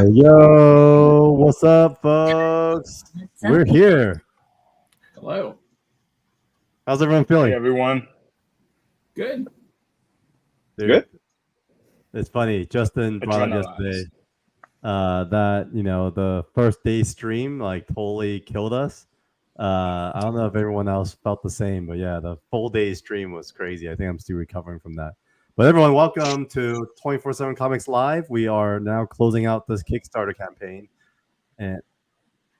Yo, what's up, folks? We're here. Hello. How's everyone feeling? Hey, everyone. Good. Dude, Good. it's funny. Justin brought up yesterday that the first day stream totally killed us. I don't know if everyone else felt the same, but yeah, the full day stream was crazy. I think I'm still recovering from that. But everyone, welcome to 24/7 Comics Live. We are now closing out this Kickstarter campaign, and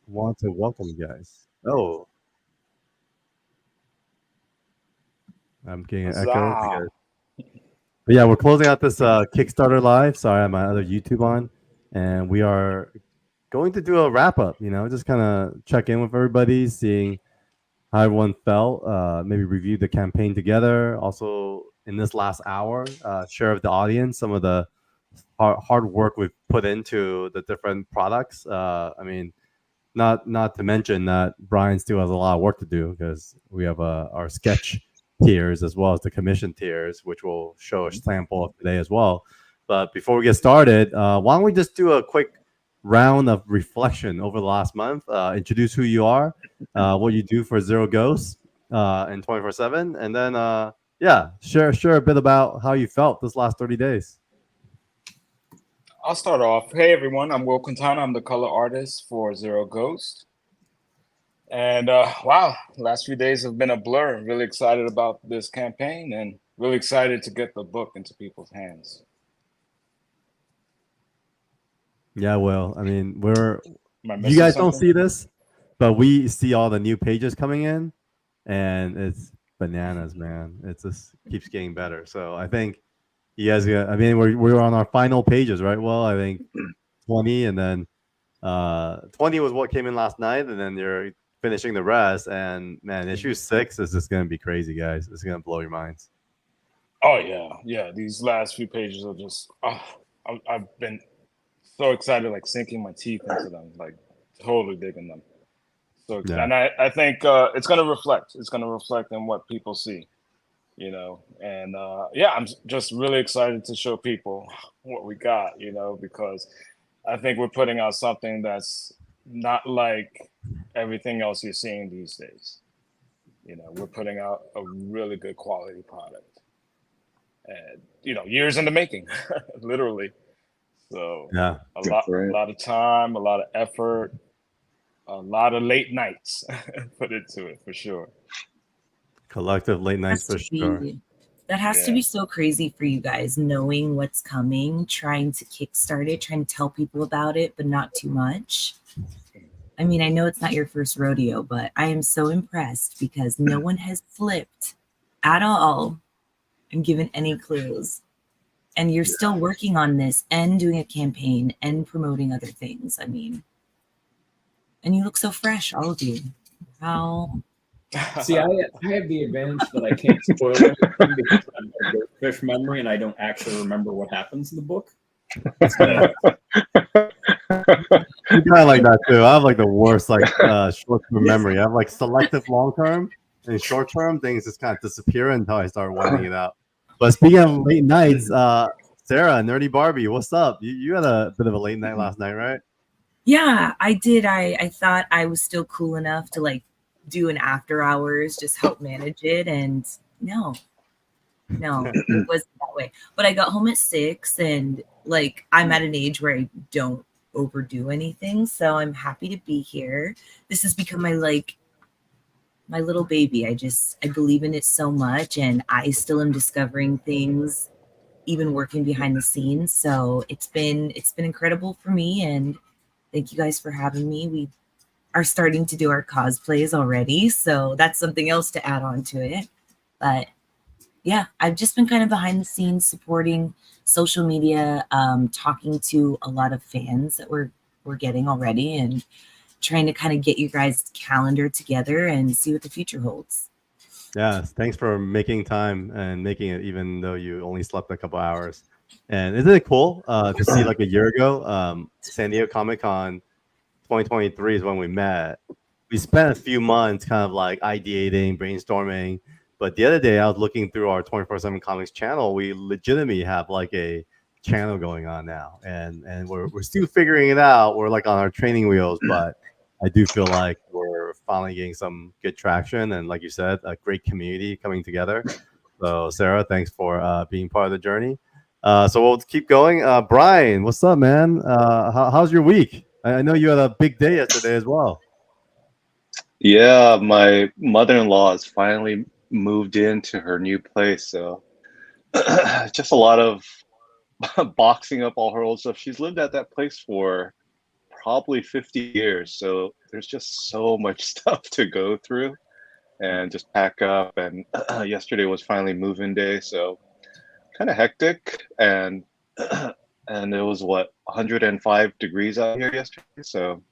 want to welcome you guys. Oh, I'm getting an echo. But yeah, we're closing out this Kickstarter live. Sorry, I have my other YouTube on, and we are going to do a wrap up. Just kind of check in with everybody, seeing how everyone felt. Maybe review the campaign together. Also, in this last hour, share with the audience some of the hard work we've put into the different products. Not to mention that Brian still has a lot of work to do because we have our sketch tiers as well as the commission tiers, which we'll show a sample of today as well. But before we get started, why don't we just do a quick round of reflection over the last month? Introduce who you are, what you do for Zero Ghosts and 24/7, and then share a bit about how you felt this last 30 days. I'll start off. Hey, everyone. I'm Wil Quintana. I'm the color artist for Zero Ghost. And wow, last few days have been a blur. I'm really excited about this campaign and really excited to get the book into people's hands. Yeah, well, I mean, you guys something? don't see this, but we see all the new pages coming in, and it's bananas, man. It just keeps getting better. So I think you guys, we're on our final pages, right? Well, I think 20, and then 20 was what came in last night, and then you're finishing the rest. And man, issue 6 is just gonna be crazy, guys. It's gonna blow your minds. Oh yeah. These last few pages are just. I've been so excited, like sinking my teeth into them, like totally digging them. So yeah. And I think it's gonna reflect. It's gonna reflect in what people see, And I'm just really excited to show people what we got, because I think we're putting out something that's not like everything else you're seeing these days. We're putting out a really good quality product, and years in the making, literally. So yeah, a lot of time, a lot of effort, a lot of late nights put into it for sure. Collective late nights for sure. That has to be so crazy for you guys, knowing what's coming, trying to kickstart it, trying to tell people about it, but not too much. I mean, I know it's not your first rodeo, but I am so impressed because no one has flipped at all and given any clues. And you're still working on this and doing a campaign and promoting other things. I mean, and you look so fresh, all of you. How? See, I have the advantage that I can't spoil everything because I'm a fish memory and I don't actually remember what happens in the book. You kind of like that too. I have like the worst short-term memory. I have like selective long-term and short-term things just kind of disappear until I start winding it out. But speaking of late nights, Sarah, NerdyBarbie, what's up? You had a bit of a late night last night, right? Yeah, I did. I thought I was still cool enough to do an after hours, just help manage it. And no, it wasn't that way. But I got home at 6 and I'm at an age where I don't overdo anything. So I'm happy to be here. This has become my little baby. I believe in it so much, and I still am discovering things, even working behind the scenes. So it's been incredible for me, and thank you guys for having me. We are starting to do our cosplays already, so that's something else to add on to it. But yeah, I've just been kind of behind the scenes, supporting social media, talking to a lot of fans that we're getting already, and trying to kind of get you guys' calendar together and see what the future holds. Yeah, thanks for making time and making it, even though you only slept a couple hours. And isn't it cool to see a year ago, San Diego Comic-Con 2023 is when we met. We spent a few months kind of ideating, brainstorming. But the other day I was looking through our 24/7 Comics channel. We legitimately have a channel going on now, and we're still figuring it out. We're like on our training wheels, but I do feel like we're finally getting some good traction, and like you said, a great community coming together. So Sarah, thanks for being part of the journey. So we'll keep going. Brian, what's up, man? How's your week? I know you had a big day yesterday as well. Yeah, my mother-in-law has finally moved into her new place, so just a lot of boxing up all her old stuff. She's lived at that place for probably 50 years, so there's just so much stuff to go through and just pack up. And yesterday was finally move-in day, so kind of hectic. And and it was 105 degrees out here yesterday, so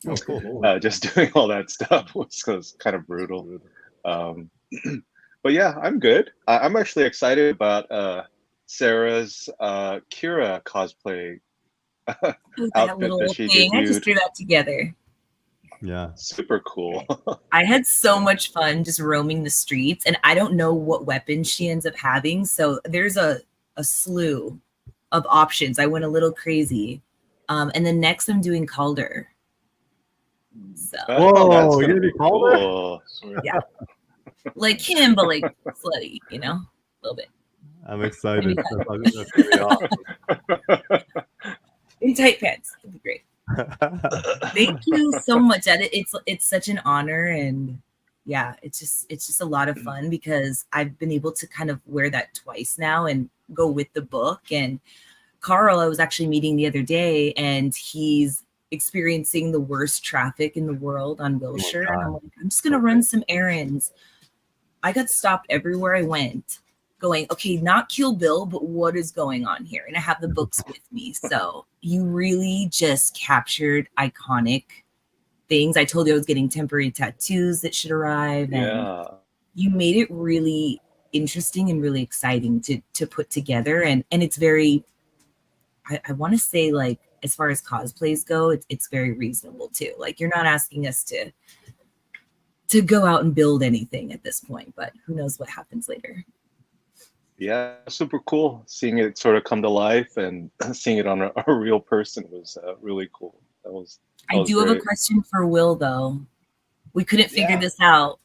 Oh, cool. just doing all that stuff was kind of brutal. But yeah, I'm good. I'm actually excited about Sarah's Kira cosplay That outfit little that she thing. I just debuted. threw that together. Yeah. Super cool. I had so much fun just roaming the streets, and I don't know what weapon she ends up having. So there's a slew of options. I went a little crazy. And then next I'm doing Calder. So Whoa, that's you're gonna be Calder? cool. yeah. Like him, but like slutty, you know? A little bit. I'm excited. That's gonna be awesome. In tight pants. It'll be great. Thank you so much. It's such an honor, and yeah, it's just a lot of fun because I've been able to kind of wear that twice now and go with the book. And Carl, I was actually meeting the other day, and he's experiencing the worst traffic in the world on Wilshire. And I'm like, I'm just gonna run some errands. I got stopped everywhere I went, going, okay, not Kill Bill, but what is going on here? And I have the books with me. So you really just captured iconic things. I told you I was getting temporary tattoos that should arrive. And Yeah. you made it really interesting and really exciting to put together. And it's very, I want to say, like, as far as cosplays go, it's very reasonable too. Like, you're not asking us to go out and build anything at this point, but who knows what happens later. Yeah, super cool. Seeing it sort of come to life and seeing it on a real person was really cool. That was I do have a great. question for Will, though. We couldn't figure this out.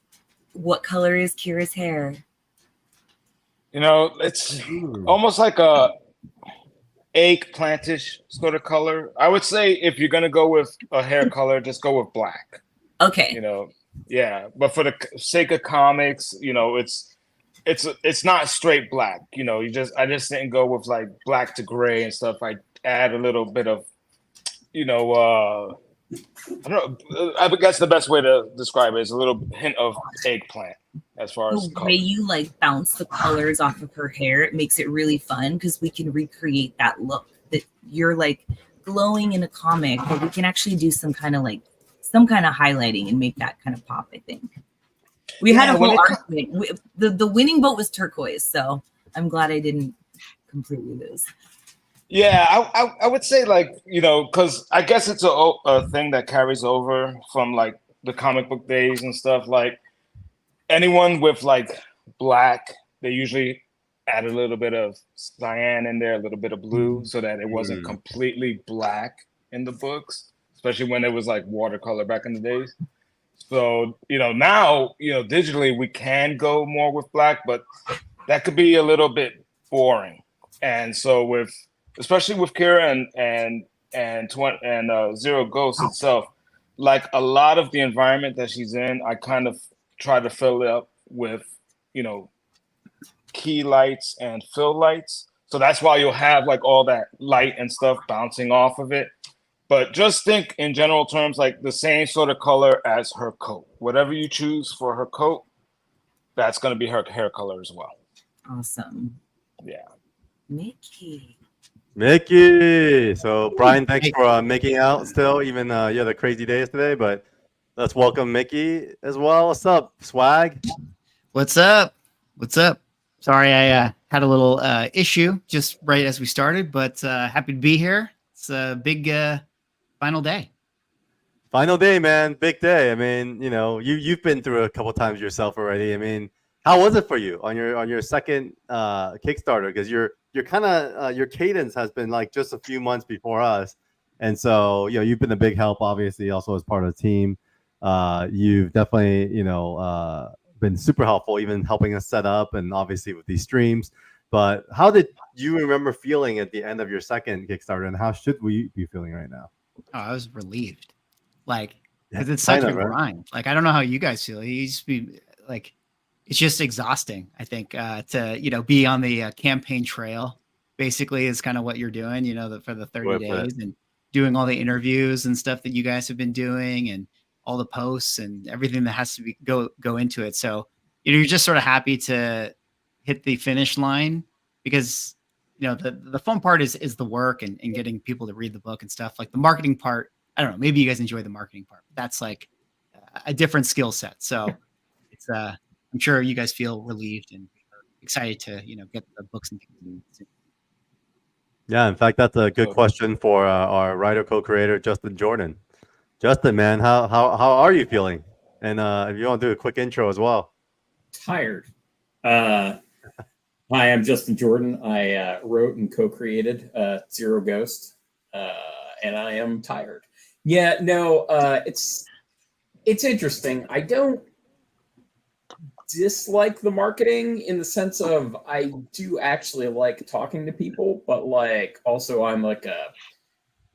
What color is Kira's hair? You know, it's almost like a eggplantish sort of color. I would say if you're gonna go with a hair color, just go with black. Okay. You know, yeah. But for the sake of comics, you know, it's not straight black. You know, I just didn't go with like black to gray and stuff. I add a little bit of, you know, I don't know. I guess the best way to describe it is a little hint of eggplant as far as the way you like bounce the colors off of her hair, it makes it really fun because we can recreate that look that you're like glowing in a comic, but we can actually do some kind of highlighting and make that kind of pop. I think we had a whole argument. The winning vote was turquoise, so I'm glad I didn't completely lose. Yeah, I would say, like, you know, because I guess it's a thing that carries over from like the comic book days and stuff. Like anyone with like black, they usually add a little bit of cyan in there, a little bit of blue, so that it wasn't completely black in the books, especially when it was like watercolor back in the days. So, you know, now, you know, digitally we can go more with black, but that could be a little bit boring. And so especially with Kira and Zero Ghost itself, like a lot of the environment that she's in, I kind of try to fill it up with, you know, key lights and fill lights. So that's why you'll have like all that light and stuff bouncing off of it. But just think in general terms, like the same sort of color as her coat. Whatever you choose for her coat, that's going to be her hair color as well. Awesome. Yeah. Mickey. So Brian, thanks for making out still, even you had a crazy day yesterday, but let's welcome Mickey as well. What's up, Swag? What's up? Sorry, I had a little issue just right as we started, but happy to be here. It's a big final day. Final day, man. Big day. I mean, you know, you've been through a couple times yourself already. I mean, How was it for you on your second Kickstarter? Because you're kind of your cadence has been like just a few months before us, and so you've been a big help, obviously, also as part of the team. You've definitely been super helpful, even helping us set up and obviously with these streams. But how did you remember feeling at the end of your second Kickstarter, and how should we be feeling right now? Oh, I was relieved, like because it's such a grind. Like I don't know how you guys feel. You used to be like. It's just exhausting, I think, to be on the campaign trail. Basically, is kind of what you're doing, for the 30 days and doing all the interviews and stuff that you guys have been doing, and all the posts and everything that has to go into it. So you're just sort of happy to hit the finish line because the fun part is the work and getting people to read the book and stuff. Like the marketing part, I don't know. Maybe you guys enjoy the marketing part. But that's like a different skill set. So it's I'm sure you guys feel relieved and excited to, get the books and things. Yeah, in fact, that's a good question for our writer co-creator Justin Jordan. Justin, man, how are you feeling? And if you want to do a quick intro as well. Tired. Hi, I'm Justin Jordan. I wrote and co-created Zero Ghost, and I am tired. Yeah, no, it's interesting. I don't dislike the marketing in the sense of I do actually like talking to people, but like also I'm like a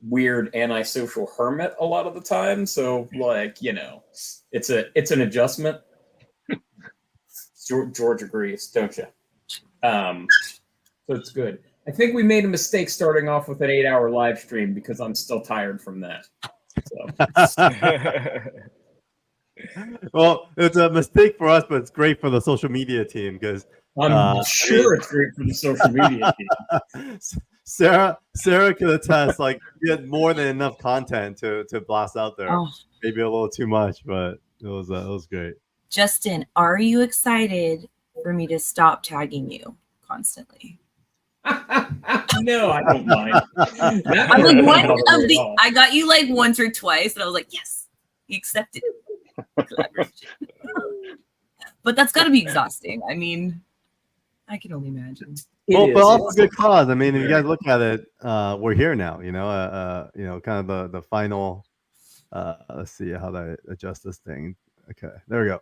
weird antisocial hermit a lot of the time. So like, it's an adjustment. George agrees, don't you? So it's good. I think we made a mistake starting off with an 8-hour live stream because I'm still tired from that. So. Well, it's a mistake for us, but it's great for the social media team because I'm sure it's great for the social media team. Sarah could attest, like you had more than enough content to blast out there. Oh. Maybe a little too much, but it was great. Justin, are you excited for me to stop tagging you constantly? No, I don't mind. I got you like once or twice, and I was like, yes, he accepted it. But that's got to be exhausting. I mean, I can only imagine. But also good cause. I mean, if you guys look at it, we're here now. Kind of the final. Let's see how I adjust this thing. Okay, there we go.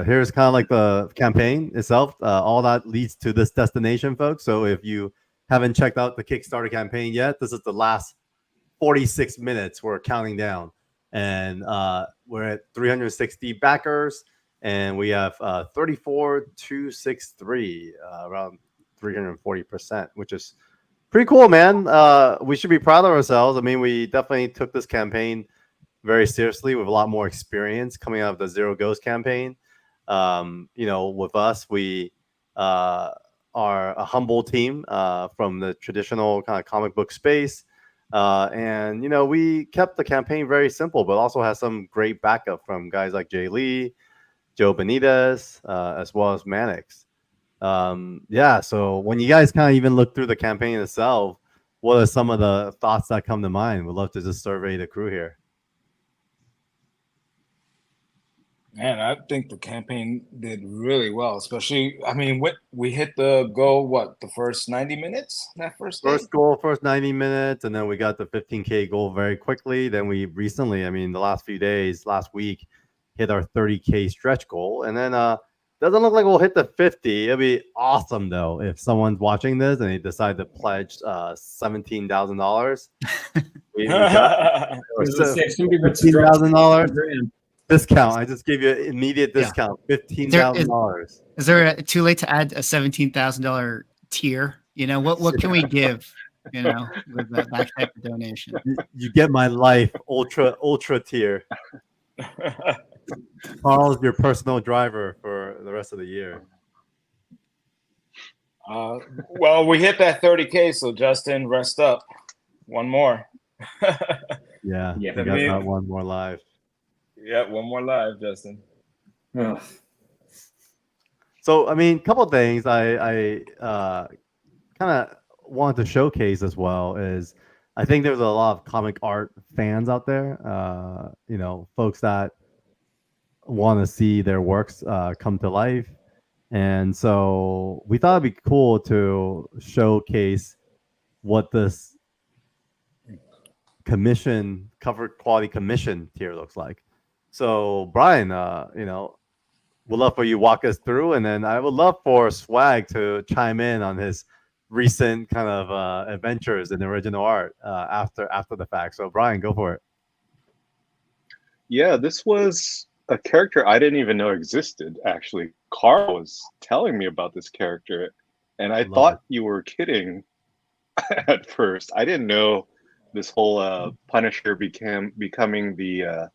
Here's kind of like the campaign itself. All that leads to this destination, folks. So if you haven't checked out the Kickstarter campaign yet, this is the last 46 minutes. We're counting down. And we're at 360 backers, and we have 34,263, around 340%, which is pretty cool, man. We should be proud of ourselves. I mean, we definitely took this campaign very seriously with a lot more experience coming out of the Zero Ghost campaign. With us, we are a humble team from the traditional kind of comic book space. And we kept the campaign very simple, but also has some great backup from guys like Jay Lee, Joe Benitez, as well as Mannix. So when you guys kind of even look through the campaign itself, what are some of the thoughts that come to mind? We'd love to just survey the crew here. Man, I think the campaign did really well, especially, I mean, we hit the goal, the first 90 minutes? That first goal, first 90 minutes, and then we got the 15K goal very quickly. Then we recently, the last few days, last week, hit our 30K stretch goal. And then doesn't look like we'll hit the 50. It'd be awesome, though, if someone's watching this and they decide to pledge $17,000. We got $15,000. Discount. I just gave you an immediate discount. $15,000. Is there too late to add a $17,000 tier? What can we give? With that type of donation. You get my life ultra tier. Carl's your personal driver for the rest of the year. Well, we hit that 30K, so Justin, rest up. One more. We got one more live. Yeah, one more live, Justin. Ugh. So, a couple of things I kind of wanted to showcase as well is I think there's a lot of comic art fans out there, folks that want to see their works come to life. And so we thought it'd be cool to showcase what this cover quality commission tier looks like. So Brian, would love for you to walk us through, and then I would love for Swag to chime in on his recent kind of adventures in original art after the fact. So Brian, go for it. Yeah, this was a character I didn't even know existed, actually. Carl was telling me about this character, and I thought you were kidding at first. I didn't know this whole Punisher becoming the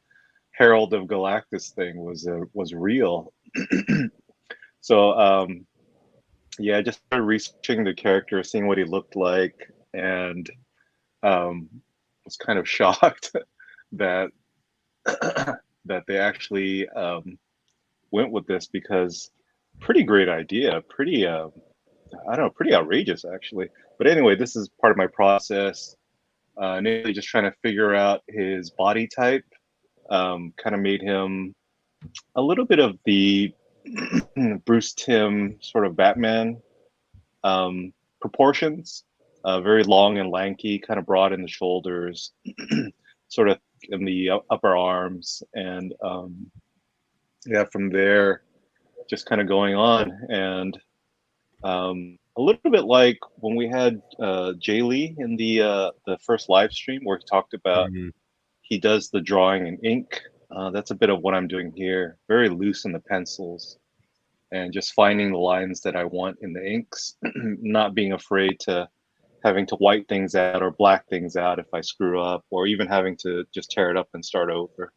Herald of Galactus thing was real. So yeah, I just started researching the character, seeing what he looked like, and was kind of shocked that that they actually went with this, because pretty great idea, pretty I don't know, pretty outrageous actually. But anyway, this is part of my process. Initially just trying to figure out his body type. Kind of made him a little bit of the Bruce Timm sort of Batman proportions. Very long and lanky, kind of broad in the shoulders, sort of in the upper arms, and yeah, from there just kind of going on. And a little bit like when we had Jay Lee in the first live stream, where he talked about he does the drawing in ink. That's a bit of what I'm doing here. Very loose in the pencils, and just finding the lines that I want in the inks, not being afraid to having to white things out or black things out if I screw up, or even having to just tear it up and start over.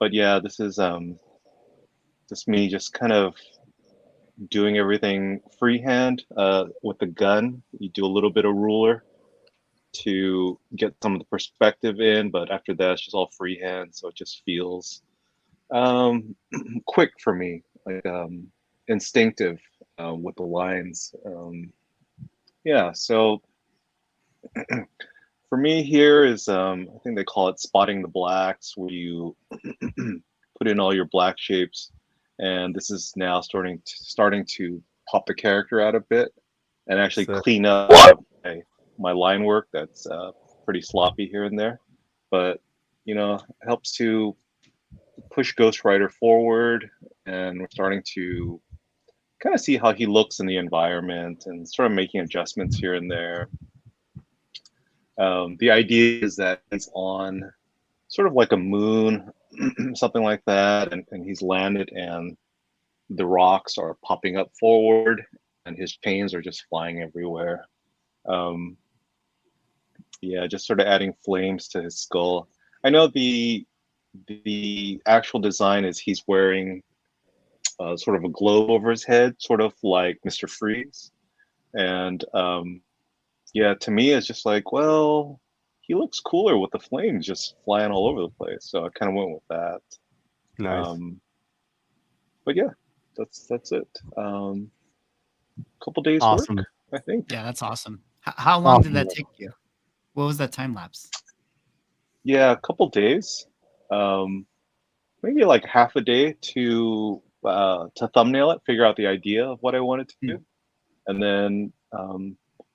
But yeah, this is just me just kind of doing everything freehand with the gun. You do a little bit of ruler to get some of the perspective in, but after that it's just all freehand, so it just feels quick for me, like instinctive with the lines. Yeah, so for me here is I think they call it spotting the blacks, where you put in all your black shapes, and this is now starting to pop the character out a bit and actually clean up my line work that's pretty sloppy here and there. But it helps to push Ghost Rider forward, and we're starting to kind of see how he looks in the environment and sort of making adjustments here and there. The idea is that he's on sort of like a moon, something like that, and he's landed, and the rocks are popping up forward, and his chains are just flying everywhere. Yeah, just sort of adding flames to his skull. I know the actual design is he's wearing sort of a globe over his head, sort of like Mr. Freeze. And yeah, to me, it's just like, well, he looks cooler with the flames just flying all over the place. So I kind of went with that. Nice. But yeah, that's it. Couple days awesome work, I think. Yeah, that's awesome. How long did that take you? What was that time lapse? Yeah, a couple days. Maybe like half a day to thumbnail it, figure out the idea of what I wanted to do, and then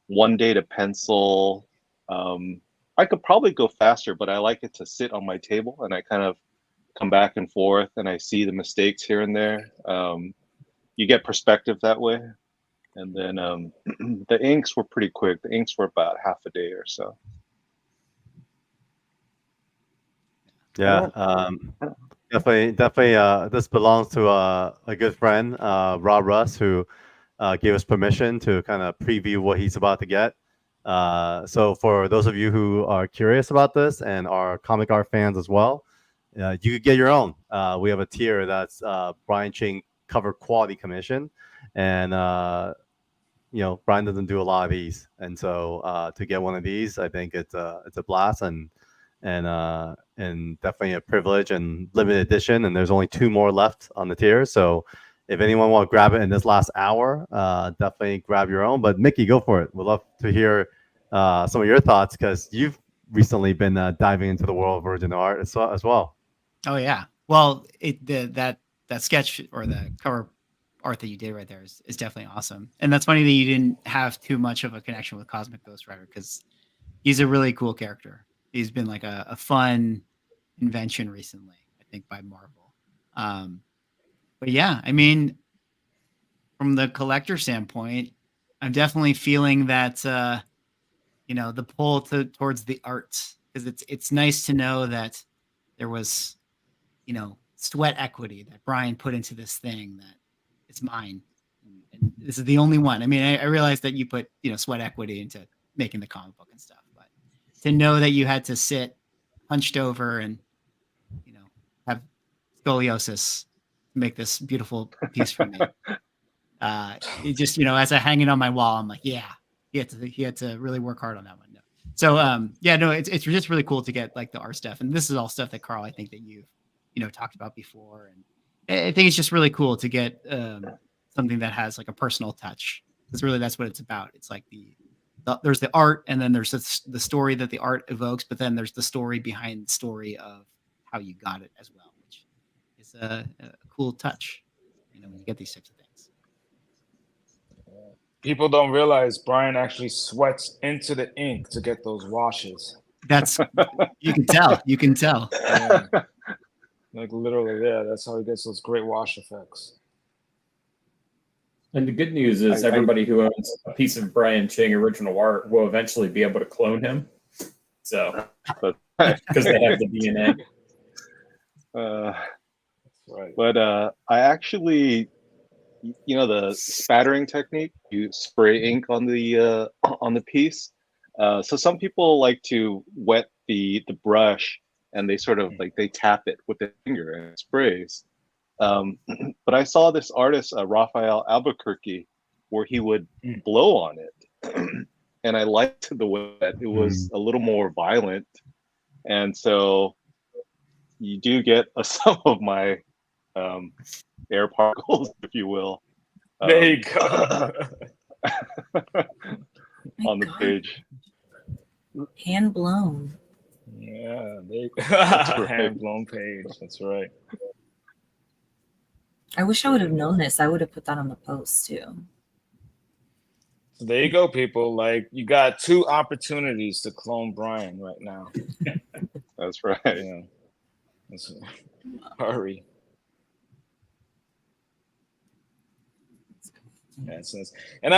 1 day to pencil. I could probably go faster, but I like it to sit on my table and I kind of come back and forth, and I see the mistakes here and there. You get perspective that way. And then the inks were pretty quick. The inks were about half a day or so. Yeah, definitely. This belongs to a good friend, Rob Russ, who gave us permission to kind of preview what he's about to get. So for those of you who are curious about this and are comic art fans as well, you could get your own. We have a tier that's Brian Ching cover quality commission, and Brian doesn't do a lot of these, and so to get one of these, I think it's a blast and definitely a privilege and limited edition. And there's only 2 more left on the tier, so if anyone want to grab it in this last hour, definitely grab your own. But Mickey, go for it. We'd love to hear some of your thoughts, because you've recently been diving into the world of original art as well. Oh yeah. Well, that sketch or the cover art that you did right there is definitely awesome. And that's funny that you didn't have too much of a connection with Cosmic Ghost Rider because he's a really cool character. He's been like a fun invention recently, I think, by Marvel. But yeah, I mean, from the collector standpoint, I'm definitely feeling that the pull towards the art, because it's nice to know that there was sweat equity that Brian put into this thing, that it's mine, and this is the only one. I mean, I realized that you put sweat equity into making the comic book and stuff, but to know that you had to sit hunched over and have scoliosis to make this beautiful piece for me. It just, as I hang it on my wall, I'm like, yeah, he had to really work hard on that one. No. So, it's just really cool to get like the art stuff. And this is all stuff that Carl, I think that you've, talked about before. And I think it's just really cool to get something that has like a personal touch. Because really that's what it's about. It's like there's the art, and then there's the story that the art evokes, but then there's the story behind the story of how you got it as well, which is a cool touch, when you get these types of things. People don't realize Brian actually sweats into the ink to get those washes. That's you can tell. You can tell. Yeah. Like literally, yeah. That's how he gets those great wash effects. And the good news is everybody who owns a piece of Brian Ching original art will eventually be able to clone him. So, because they have the DNA. Right. But I actually, the spattering technique, you spray ink on the piece. So some people like to wet the brush, and they sort of like they tap it with their finger and it sprays. But I saw this artist, Raphael Albuquerque, where he would blow on it. And I liked the way that it was a little more violent. And so you do get some of my air particles, if you will. There you go. On the page. Hand blown. Yeah, there you go. Hand blown page. That's right. I wish I would have known this. I would have put that on the post too. So there you go, people. Like, you got 2 opportunities to clone Brian right now. That's right. Yeah. Hurry. Yes. And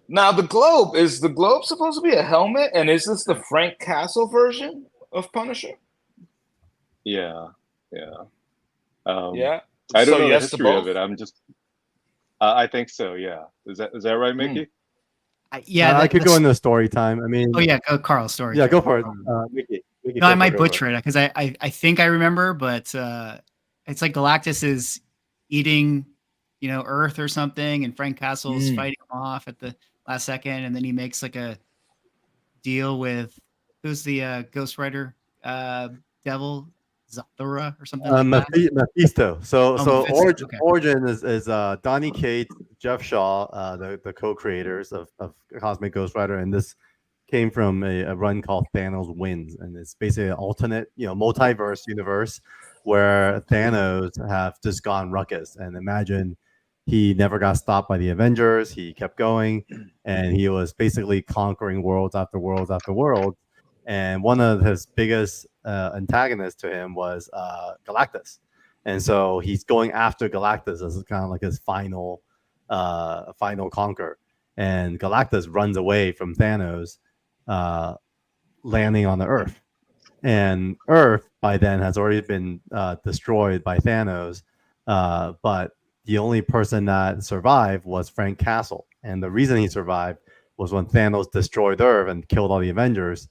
now the globe, is the globe supposed to be a helmet? And is this the Frank Castle version of Punisher? Yeah. Yeah. I don't know the history of it. I'm just. I think so. Yeah. Is that right, Mickey? I could go into story time. I mean. Oh yeah, go Carl story. Yeah, go for it, Mickey. No, I might butcher it because I think I remember, but it's like Galactus is eating, Earth or something, and Frank Castle's fighting him off at the last second, and then he makes like a deal with who's the Ghost Rider devil, Zathura or something like that. Mephisto. So Mephisto. Origin is Donny Cates, Jeff Shaw, the co-creators of Cosmic Ghost Rider, and this came from a run called Thanos Wins, and it's basically an alternate, multiverse universe where Thanos have just gone ruckus. And imagine he never got stopped by the Avengers. He kept going, and he was basically conquering worlds after worlds after worlds. And one of his biggest antagonists to him was Galactus. And so he's going after Galactus as kind of like his final conquer. And Galactus runs away from Thanos, landing on the Earth. And Earth by then has already been destroyed by Thanos, but the only person that survived was Frank Castle. And the reason he survived was when Thanos destroyed Earth and killed all the Avengers.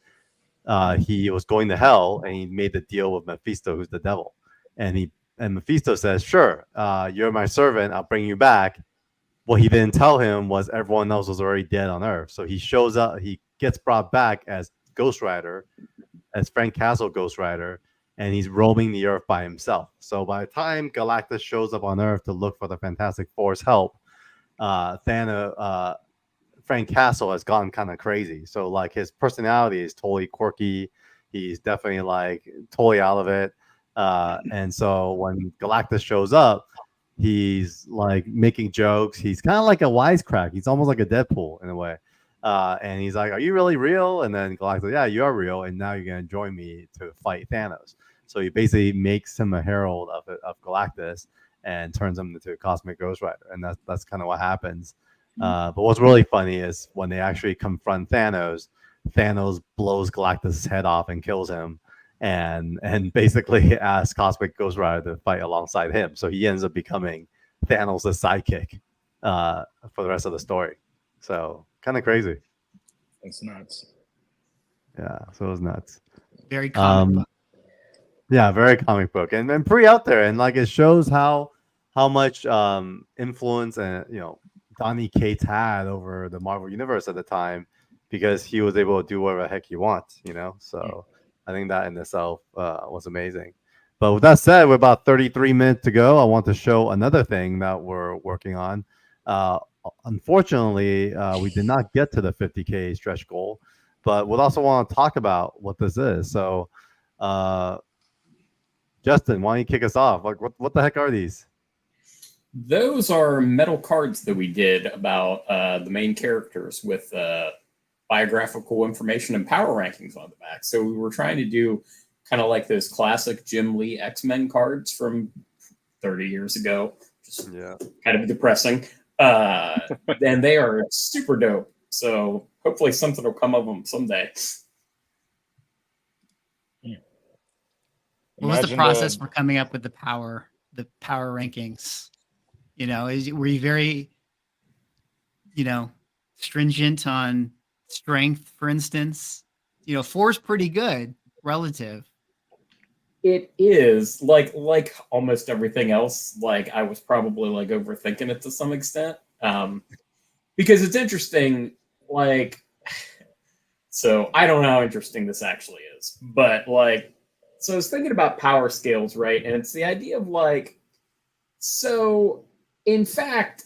He was going to hell, and he made the deal with Mephisto, who's the devil. And Mephisto says, "Sure, you're my servant. I'll bring you back." What he didn't tell him was everyone else was already dead on Earth. So he shows up. He gets brought back as Ghost Rider, as Frank Castle Ghost Rider, and he's roaming the Earth by himself. So by the time Galactus shows up on Earth to look for the Fantastic Four's help, Frank Castle has gone kind of crazy. So like his personality is totally quirky. He's definitely like totally out of it. And so when Galactus shows up, he's like making jokes. He's kind of like a wisecrack. He's almost like a Deadpool in a way. And he's like, "Are you really real?" And then Galactus, "Yeah, you are real. And now you're gonna join me to fight Thanos." So he basically makes him a herald of Galactus and turns him into a cosmic Ghost Rider. And that's kind of what happens. But what's really funny is when they actually confront Thanos, Thanos blows Galactus' head off and kills him, and basically asks Cosmic Ghost Rider to fight alongside him. So he ends up becoming Thanos' sidekick for the rest of the story. So kind of crazy. It's nuts. Yeah, so it was nuts. Very comic book. Yeah, very comic book, and pretty out there, and like it shows how much influence and Donny Cates had over the Marvel Universe at the time, because he was able to do whatever the heck he wants, So I think that in itself was amazing. But with that said, we're about 33 minutes to go. I want to show another thing that we're working on. Unfortunately, we did not get to the 50K stretch goal, but we'll also want to talk about what this is. So, Justin, why don't you kick us off? Like, what the heck are these? Those are metal cards that we did about the main characters with biographical information and power rankings on the back. So we were trying to do kind of like those classic Jim Lee X-Men cards from 30 years ago. Just kind of depressing. And they are super dope. So hopefully something will come of them someday. What was the process for coming up with the power rankings? Were you very, stringent on strength, for instance? 4's pretty good relative. It is like almost everything else. Like I was probably like overthinking it to some extent, because it's interesting. Like, so I don't know how interesting this actually is, but so I was thinking about power scales, right? And it's the idea of so in fact,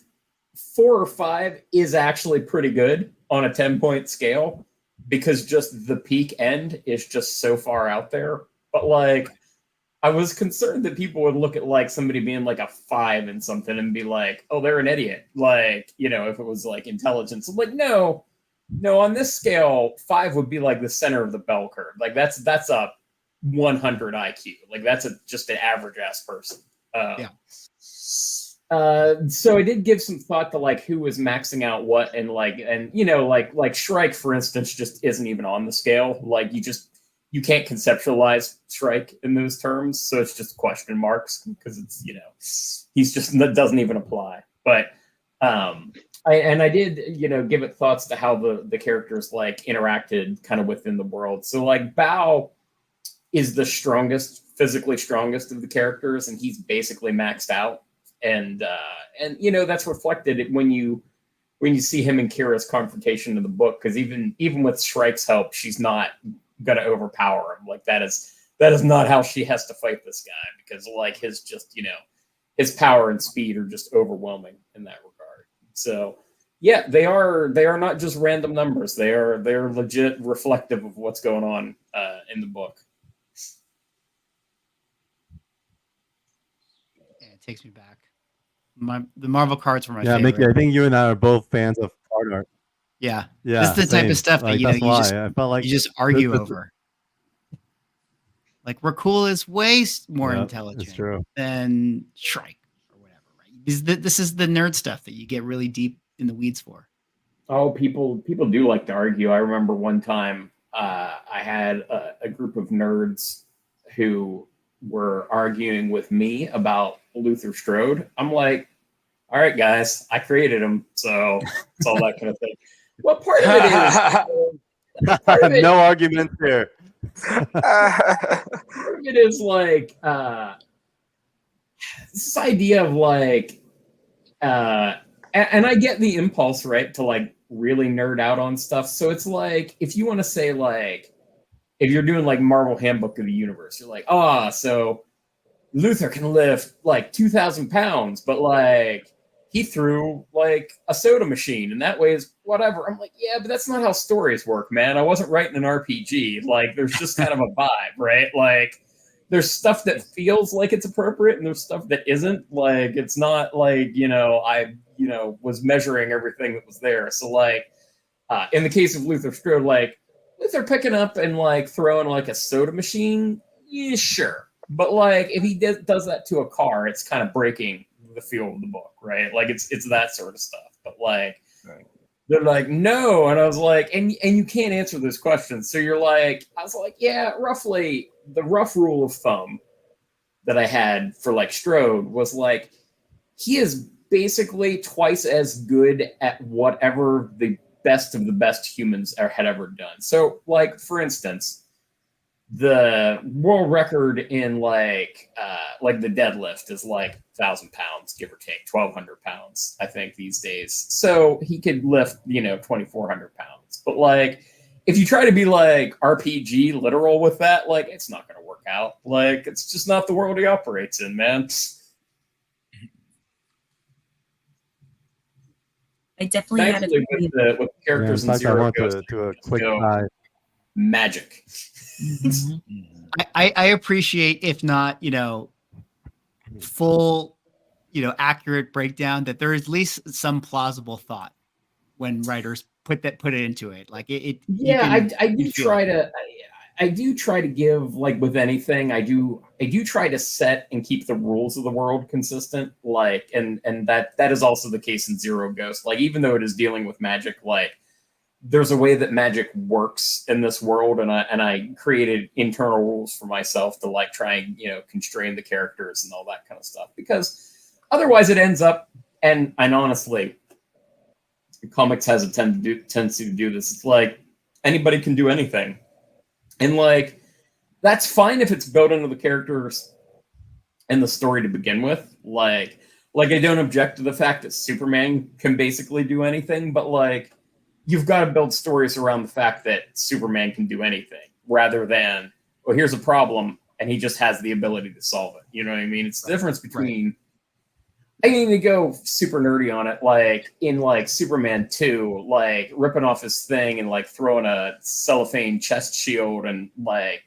4 or 5 is actually pretty good on a 10-point scale, because just the peak end is just so far out there. But I was concerned that people would look at somebody being a 5 in something and be like, "Oh, they're an idiot." If it was intelligence. I'm no, on this scale, 5 would be the center of the bell curve. That's a 100 IQ. That's just an average ass person. So I did give some thought to who was maxing out what, and Shrike, for instance, just isn't even on the scale. You can't conceptualize Shrike in those terms, so it's just question marks, because it's he's just, that doesn't even apply. But I did give it thoughts to how the characters interacted kind of within the world. So Bao is the physically strongest of the characters, and he's basically maxed out. And that's reflected when you see him and Kira's confrontation in the book, because even with Shrike's help, she's not gonna overpower him. That is not how she has to fight this guy, because his power and speed are just overwhelming in that regard. So yeah, they are not just random numbers. They are legit reflective of what's going on in the book. Yeah, it takes me back. The Marvel cards were my favorite. Mickey, I think you and I are both fans of card art. Yeah. This is the type of stuff that I felt you just argue over. Rakul is way more intelligent than Shrike or whatever, right? This is the nerd stuff that you get really deep in the weeds for. Oh, people do like to argue. I remember one time I had a group of nerds who were arguing with me about Luther Strode. I'm like, all right, guys, I created him, so it's all that kind of thing. Well, part of it is no arguments here. Part of it is this idea of and I get the impulse, right, to really nerd out on stuff. So it's if you want to say if you're doing Marvel Handbook of the Universe, you're so Luther can lift 2,000 pounds, but he threw a soda machine, and that weighs whatever. I'm yeah, but that's not how stories work, man. I wasn't writing an RPG. There's just kind of a vibe, right? there's stuff that feels like it's appropriate and there's stuff that isn't. Like, it's not like, I was measuring everything that was there. So like, in the case of Luther Strode, like Luther picking up and like throwing like a soda machine, yeah, sure. But like, if he does that to a car, it's kind of breaking the feel of the book, right? Like it's that sort of stuff. But like, Right. they're like, no. And I was like, and you can't answer those questions. So you're like, I was like, yeah, roughly the rough rule of thumb that I had for like Strode was like, he is basically twice as good at whatever the best of the best humans had ever done. So like, for instance, the world record in like the deadlift is like 1,000 pounds, give or take 1,200 pounds, I think these days. So he could lift, 2,400 pounds. But like, if you try to be like RPG literal with that, like it's not going to work out. Like it's just not the world he operates in, man. I definitely had Thankfully, with the characters in Zero Ghost, to a quick dive. Magic. I appreciate, if not, full, accurate breakdown, that there is at least some plausible thought when writers put it into it. Like it. Yeah, I do try to. I do try to give, like with anything, I do try to set and keep the rules of the world consistent. Like, and that is also the case in Zero Ghost. Like, even though it is dealing with magic, like there's a way that magic works in this world, and I created internal rules for myself to like try and constrain the characters and all that kind of stuff, because otherwise it ends up, and honestly, comics has a tendency to do this. It's like anybody can do anything, and like that's fine if it's built into the characters and the story to begin with. Like I don't object to the fact that Superman can basically do anything, but like, you've got to build stories around the fact that Superman can do anything, rather than, well, here's a problem and he just has the ability to solve it. You know what I mean? It's the difference between, I can even go super nerdy on it, like in like Superman 2, like ripping off his thing and like throwing a cellophane chest shield, and like,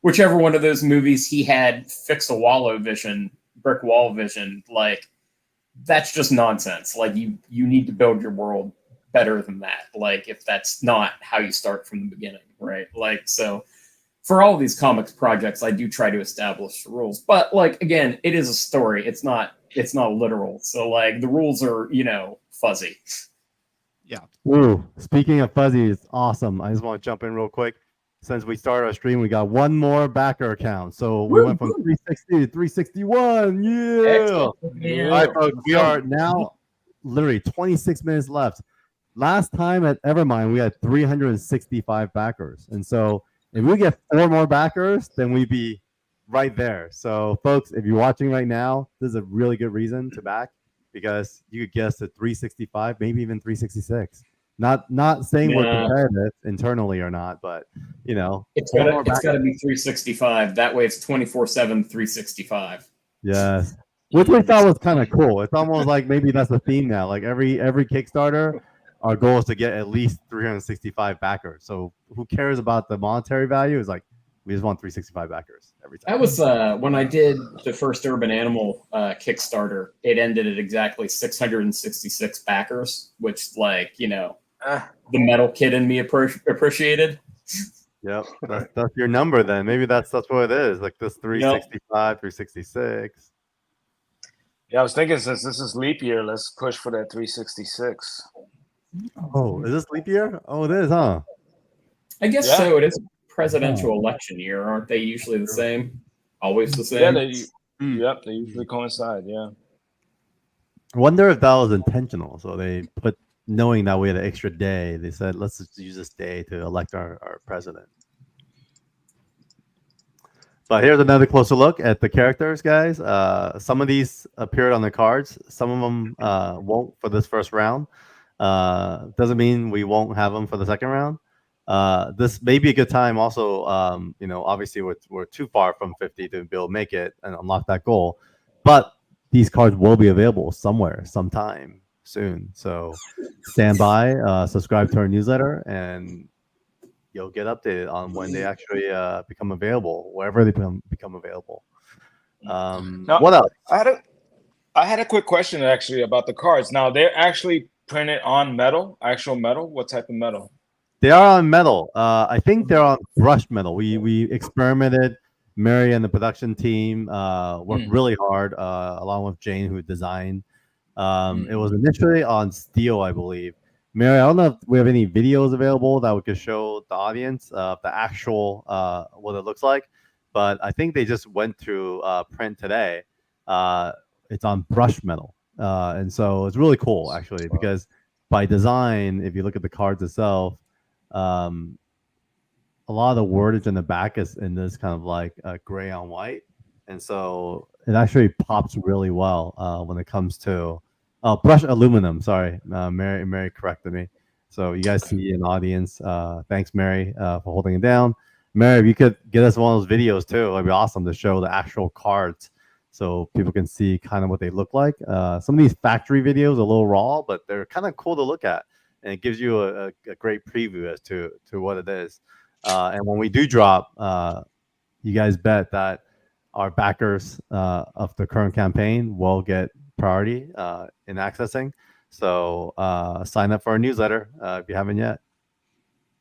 whichever one of those movies he had fix a brick wall vision, like that's just nonsense. Like you need to build your world better than that. Like if that's not how you start from the beginning, right? Like, so for all of these comics projects, I do try to establish the rules, but like, again, it is a story. It's not literal. So like the rules are, fuzzy. Yeah. Ooh, speaking of fuzzy, it's awesome. I just want to jump in real quick. Since we started our stream, we got one more backer account. So we went from 360 to 361. Yeah. Excellent. Yeah. All right, folks, we are now literally 26 minutes left. Last time at Evermind, we had 365 backers. And so if we get 4 more backers, then we'd be right there. So, folks, if you're watching right now, this is a really good reason to back, because you could guess at 365, maybe even 366. Not saying we're competitive internally or not, but, It's got to be 365. That way it's 24/7, 365. Yes. Which we thought was kind of cool. It's almost like maybe that's the theme now. Like every Kickstarter, our goal is to get at least 365 backers. So who cares about the monetary value? It's like, we just want 365 backers every time. That was when I did the first Urban Animal Kickstarter. It ended at exactly 666 backers, which, like, the metal kid in me appreciated. Yep, that's your number then. Maybe that's what it is. Like this 365, 366. Yeah, I was thinking, since this is leap year, let's push for that 366. Oh, is this leap year? Oh, it is, huh? I guess so. It is a presidential election year. Aren't they usually the same? Always the same? Yeah, they usually coincide, yeah. I wonder if that was intentional. So they put, knowing that we had an extra day, they said, let's just use this day to elect our president. But here's another closer look at the characters, guys. Some of these appeared on the cards. Some of them won't for this first round. Doesn't mean we won't have them for the second round. This may be a good time also, obviously we're too far from 50 to be able to make it and unlock that goal. But these cards will be available somewhere, sometime soon. So stand by, subscribe to our newsletter, and you'll get updated on when they actually become available, wherever they become available. Now, What else? I had a quick question actually about the cards. Now they're actually printed on metal, actual metal. What type of metal? They are on metal. I think they're on brushed metal. We experimented. Mary and the production team worked really hard, along with Jane, who designed. It was initially on steel, I believe. Mary, I don't know if we have any videos available that we could show the audience of the actual what it looks like, but I think they just went through print today. It's on brushed metal, and so it's really cool actually because by design, if you look at the cards itself, a lot of the wordage in the back is in this kind of like gray on white, and so it actually pops really well when it comes to brushed aluminum. Sorry, Mary corrected me. So you guys see an audience. Thanks, Mary, for holding it down. Mary, if you could get us one of those videos too, it'd be awesome to show the actual cards so people can see kind of what they look like. Some of these factory videos are a little raw, but they're kind of cool to look at, and it gives you a great preview as to what it is. And when we do drop, you guys bet that our backers of the current campaign will get priority in accessing. So sign up for our newsletter if you haven't yet.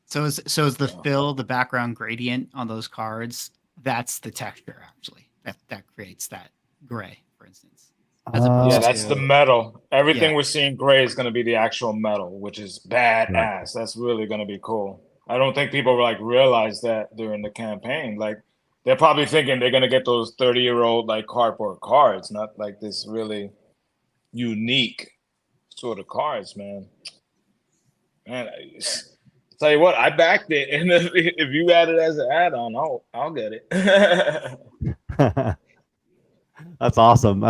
So is the fill, the background gradient on those cards, that's the texture actually that creates that gray, for instance. Yeah, that's the metal. Everything we're seeing gray is going to be the actual metal, which is badass. Right. That's really going to be cool. I don't think people like realize that during the campaign. Like they're probably thinking they're going to get those 30-year-old like cardboard cards, not like this really unique sort of cards, man. Man, tell you what, I backed it, and if you add it as an add-on, I'll get it. That's awesome.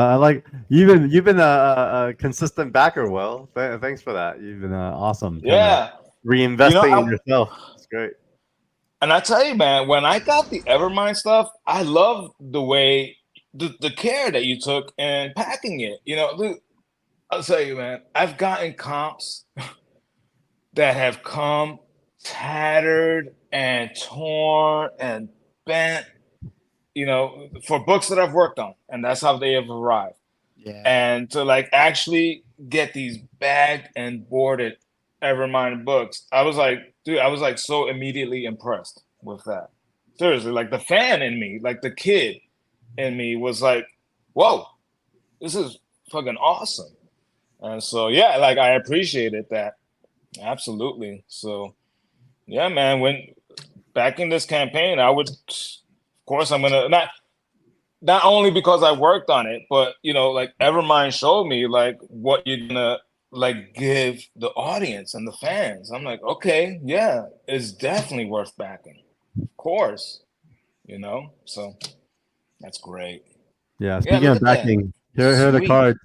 You've been a consistent backer, Will. Thanks for that. You've been awesome. Yeah, reinvesting in yourself. It's great. And I tell you, man, when I got the Evermind stuff, I love the way the care that you took in packing it. Dude, I'll tell you, man, I've gotten comps that have come tattered and torn and bent, for books that I've worked on, and that's how they have arrived. Yeah. And to like actually get these bagged and boarded Evermind books, I was like so immediately impressed with that. Seriously, like the fan in me, like the kid in me was like, whoa, this is fucking awesome. And so, yeah, like I appreciated that. Absolutely. So, yeah, man, when back in this campaign, I would, of course, I'm going to not only because I worked on it, but, like Evermind showed me like what you're going to like give the audience and the fans. I'm like, okay, yeah, it's definitely worth backing. Of course, so that's great. Yeah, speaking of backing, here are the cards.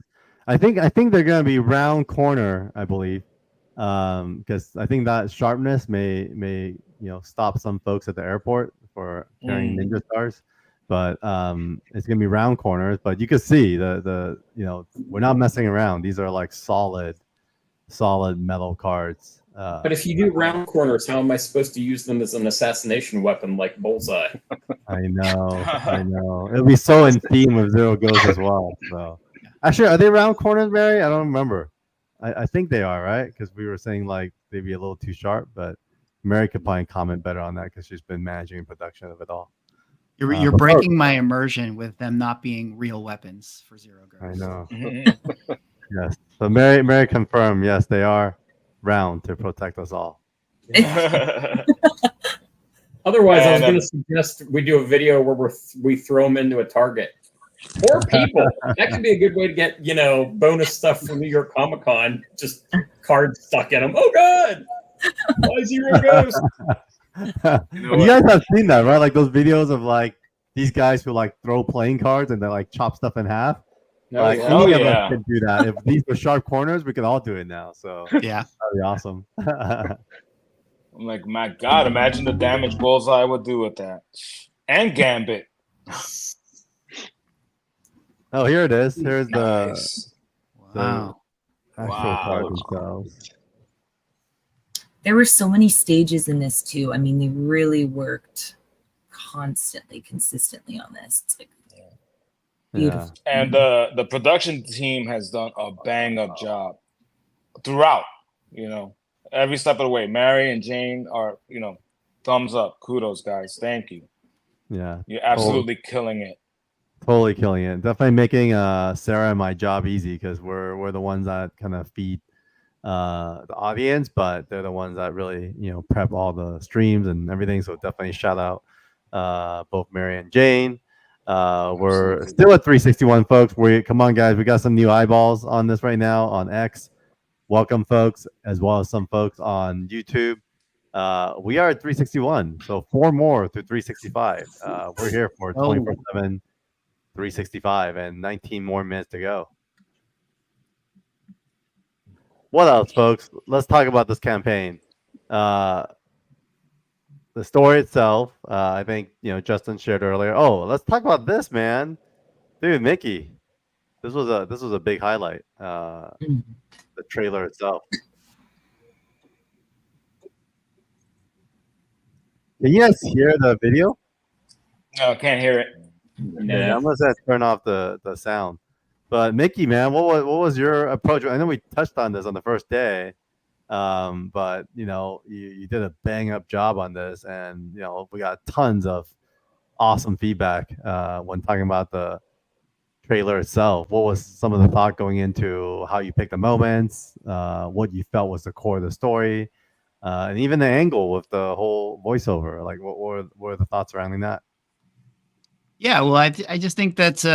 I think they're gonna be round corner, I believe, because I think that sharpness may stop some folks at the airport for carrying ninja stars, but it's gonna be round corners. But you can see the we're not messing around. These are like solid metal cards. But if you do round corners, how am I supposed to use them as an assassination weapon like Bullseye? I know. It'll be so in theme with Zero Ghost as well. So, actually, are they round corners, Mary? I don't remember. I think they are, right? Because we were saying like they'd be a little too sharp, but Mary could probably comment better on that because she's been managing production of it all. You're breaking my immersion with them not being real weapons for Zero Ghost. I know. Yes. So Mary confirmed. Yes, they are round to protect us all. Otherwise, I was going to suggest we do a video where we throw them into a target. Or people. That could be a good way to get, bonus stuff from New York Comic Con. Just cards stuck in them. Oh, God! Why Zero Ghost? You guys have seen that, right? Like those videos of like these guys who like throw playing cards and they like chop stuff in half. Like any of us could do that. If these were sharp corners, we could all do it now. So yeah, that'd be awesome. I'm like, my God, imagine the damage Bullseye would do with that. And Gambit. Oh, here it is. Here's nice. the actual cards themselves. there were so many stages in this too. I mean, they really worked consistently on this. It's like beautiful. And the production team has done a bang up job throughout, you know, every step of the way. Mary and Jane are, you know, thumbs up. Kudos, guys. Thank you. Yeah. You're absolutely killing it. Totally killing it. Definitely making Sarah and my job easy because we're the ones that kind of feed the audience, but they're the ones that really, you know, prep all the streams and everything. So definitely shout out both Mary and Jane. We're still at 361, folks. Come on, guys. We got some new eyeballs on this right now on X. Welcome, folks, as well as some folks on YouTube. We are at 361, so 4 more to 365. We're here for 24/7, 365, and 19 more minutes to go. What else, folks? Let's talk about this campaign. The story itself, I think, you know, Justin shared earlier. Oh, let's talk about this, man. Dude, Mickey, this was a big highlight. The trailer itself. Can you guys hear the video? No, can't hear it. No. I'm gonna turn off the sound. But Mickey, man, what was your approach? I know we touched on this on the first day, but you know, you did a bang up job on this, and you know, we got tons of awesome feedback when talking about the trailer itself. What was some of the thought going into how you picked the moments, what you felt was the core of the story, and even the angle with the whole voiceover? Like, what were the thoughts surrounding that? Yeah, well, I just think that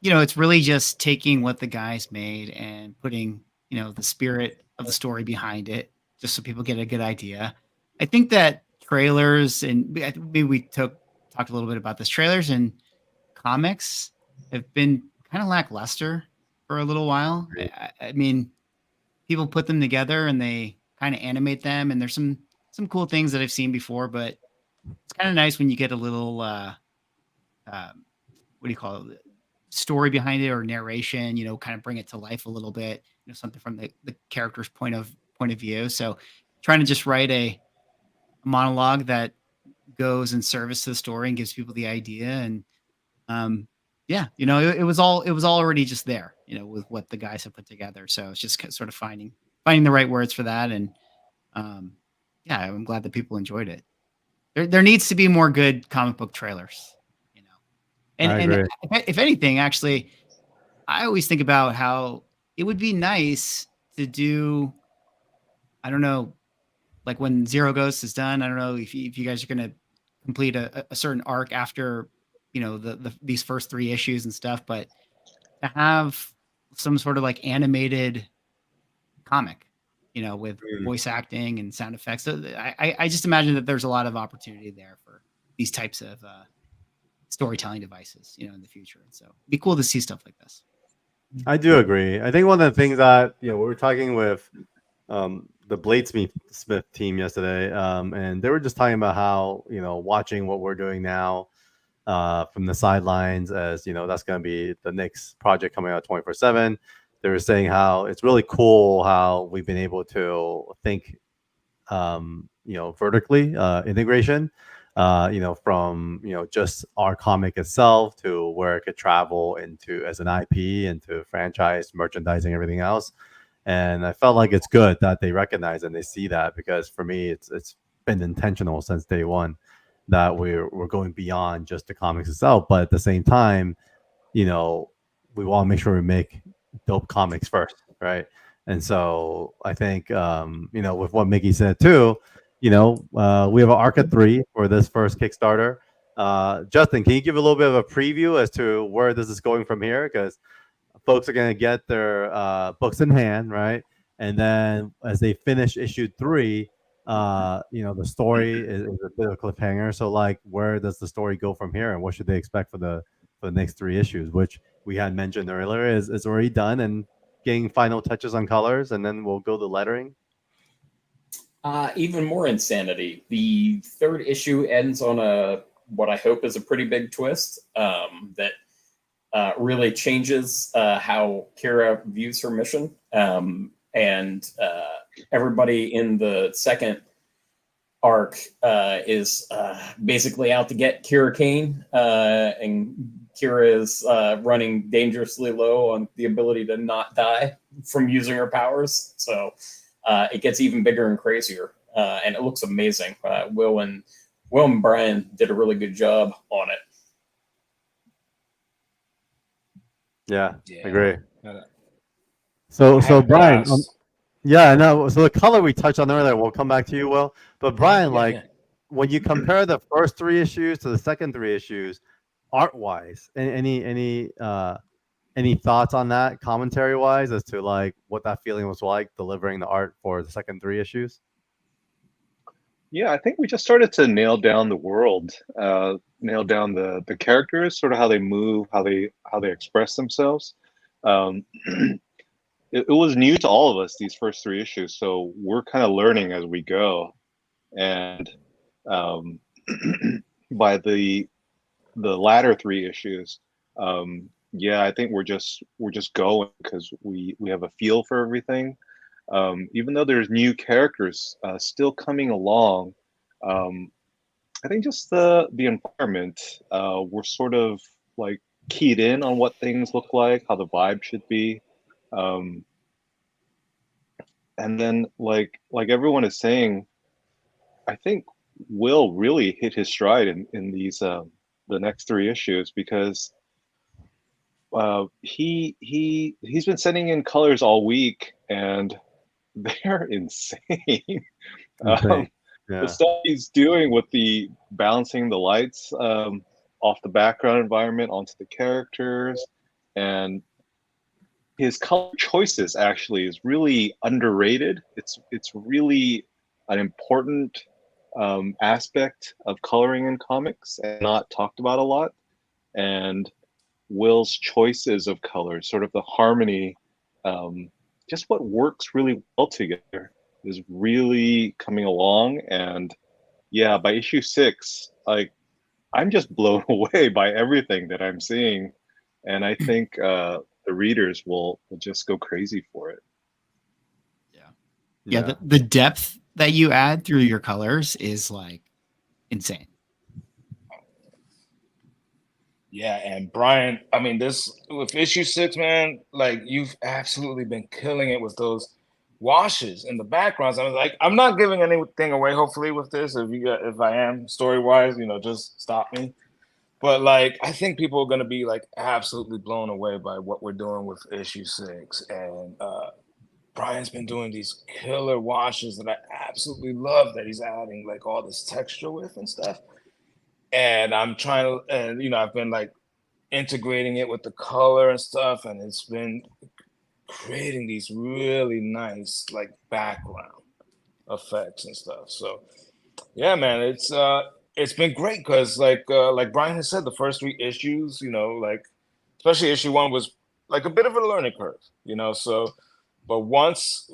you know, it's really just taking what the guys made and putting, you know, the spirit of the story behind it, just so people get a good idea. I think that trailers, and maybe we talked a little bit about this, trailers and comics have been kind of lackluster for a little while. I mean, people put them together and they kind of animate them, and there's some cool things that I've seen before, but it's kind of nice when you get a little what do you call it, story behind it or narration, you know, kind of bring it to life a little bit, you know, something from the character's point of view. So trying to just write a monologue that goes in service to the story and gives people the idea. And yeah, you know, it was already just there, you know, with what the guys have put together. So it's just sort of finding the right words for that. And yeah, I'm glad that people enjoyed it. There needs to be more good comic book trailers. And if anything, actually, I always think about how it would be nice to do, I don't know, like when Zero Ghost is done, I don't know if you guys are going to complete a certain arc after, you know, these first 3 issues and stuff, but to have some sort of like animated comic, you know, with voice acting and sound effects. So I just imagine that there's a lot of opportunity there for these types of storytelling devices, you know, in the future. And so it'd be cool to see stuff like this. I do agree. I think one of the things that, you know, we were talking with the Bladesmith team yesterday, and they were just talking about how, you know, watching what we're doing now from the sidelines, as you know, that's going to be the next project coming out 24/7. They were saying how it's really cool how we've been able to think, you know, vertically integration. You know, from, you know, just our comic itself to where it could travel into as an IP, into franchise, merchandising, everything else. And I felt like it's good that they recognize and they see that, because for me, it's been intentional since day one that we're going beyond just the comics itself. But at the same time, you know, we want to make sure we make dope comics first, right? And so I think, you know, with what Mickey said too, you know, we have an arc of 3 for this first Kickstarter. Justin, can you give a little bit of a preview as to where this is going from here? Because folks are going to get their books in hand, right? And then as they finish issue 3, you know, the story is a bit of a cliffhanger. So, like, where does the story go from here, and what should they expect for the next 3 issues, which we had mentioned earlier is already done and getting final touches on colors, and then we'll go to lettering. Even more insanity. The 3rd issue ends on what I hope is a pretty big twist that really changes how Kira views her mission. and everybody in the second arc is basically out to get Kira Kane, and Kira is running dangerously low on the ability to not die from using her powers. So it gets even bigger and crazier, and it looks amazing. Will and Brian did a really good job on it. Yeah, Yeah. agree. Yeah. So Brian, Yes. yeah, no. So the color we touched on earlier, we'll come back to you, Will. But Brian, Yeah, like yeah. when you compare the first 3 issues to the second 3 issues, art wise, any thoughts on that, commentary wise, as to like what that feeling was like delivering the art for the second 3 issues? Yeah, I think we just started to nail down the world, nail down the characters, sort of how they move, how they express themselves. Um, it was new to all of us, these first 3 issues, so we're kind of learning as we go. And um, by the latter 3 issues, yeah, I think we're just going because we have a feel for everything. Even though there's new characters still coming along, I think just the environment, we're sort of like keyed in on what things look like, how the vibe should be. And then like everyone is saying, I think Will really hit his stride in these the next 3 issues, because he's been sending in colors all week and they're insane. Insane. The Yeah. stuff he's doing with the balancing the lights off the background environment onto the characters, and his color choices actually is really underrated. It's really an important aspect of coloring in comics and not talked about a lot. And Will's choices of colors, sort of the harmony, just what works really well together, is really coming along. And yeah, by issue 6, like I'm just blown away by everything that I'm seeing, and I think the readers will just go crazy for it. Yeah, the depth that you add through your colors is like insane. Yeah, and Brian, I mean, this with issue 6, man, like you've absolutely been killing it with those washes in the backgrounds. I was like, I'm not giving anything away, hopefully, with this. If I am story wise, just stop me. But like, I think people are gonna be like absolutely blown away by what we're doing with issue 6. And Brian's been doing these killer washes that I absolutely love, that he's adding like all this texture with and stuff. And I'm trying to, and I've been like integrating it with the color and stuff, and it's been creating these really nice like background effects and stuff. So yeah, man, it's been great because like Brian has said, the first 3 issues, like especially issue 1 was like a bit of a learning curve, so but once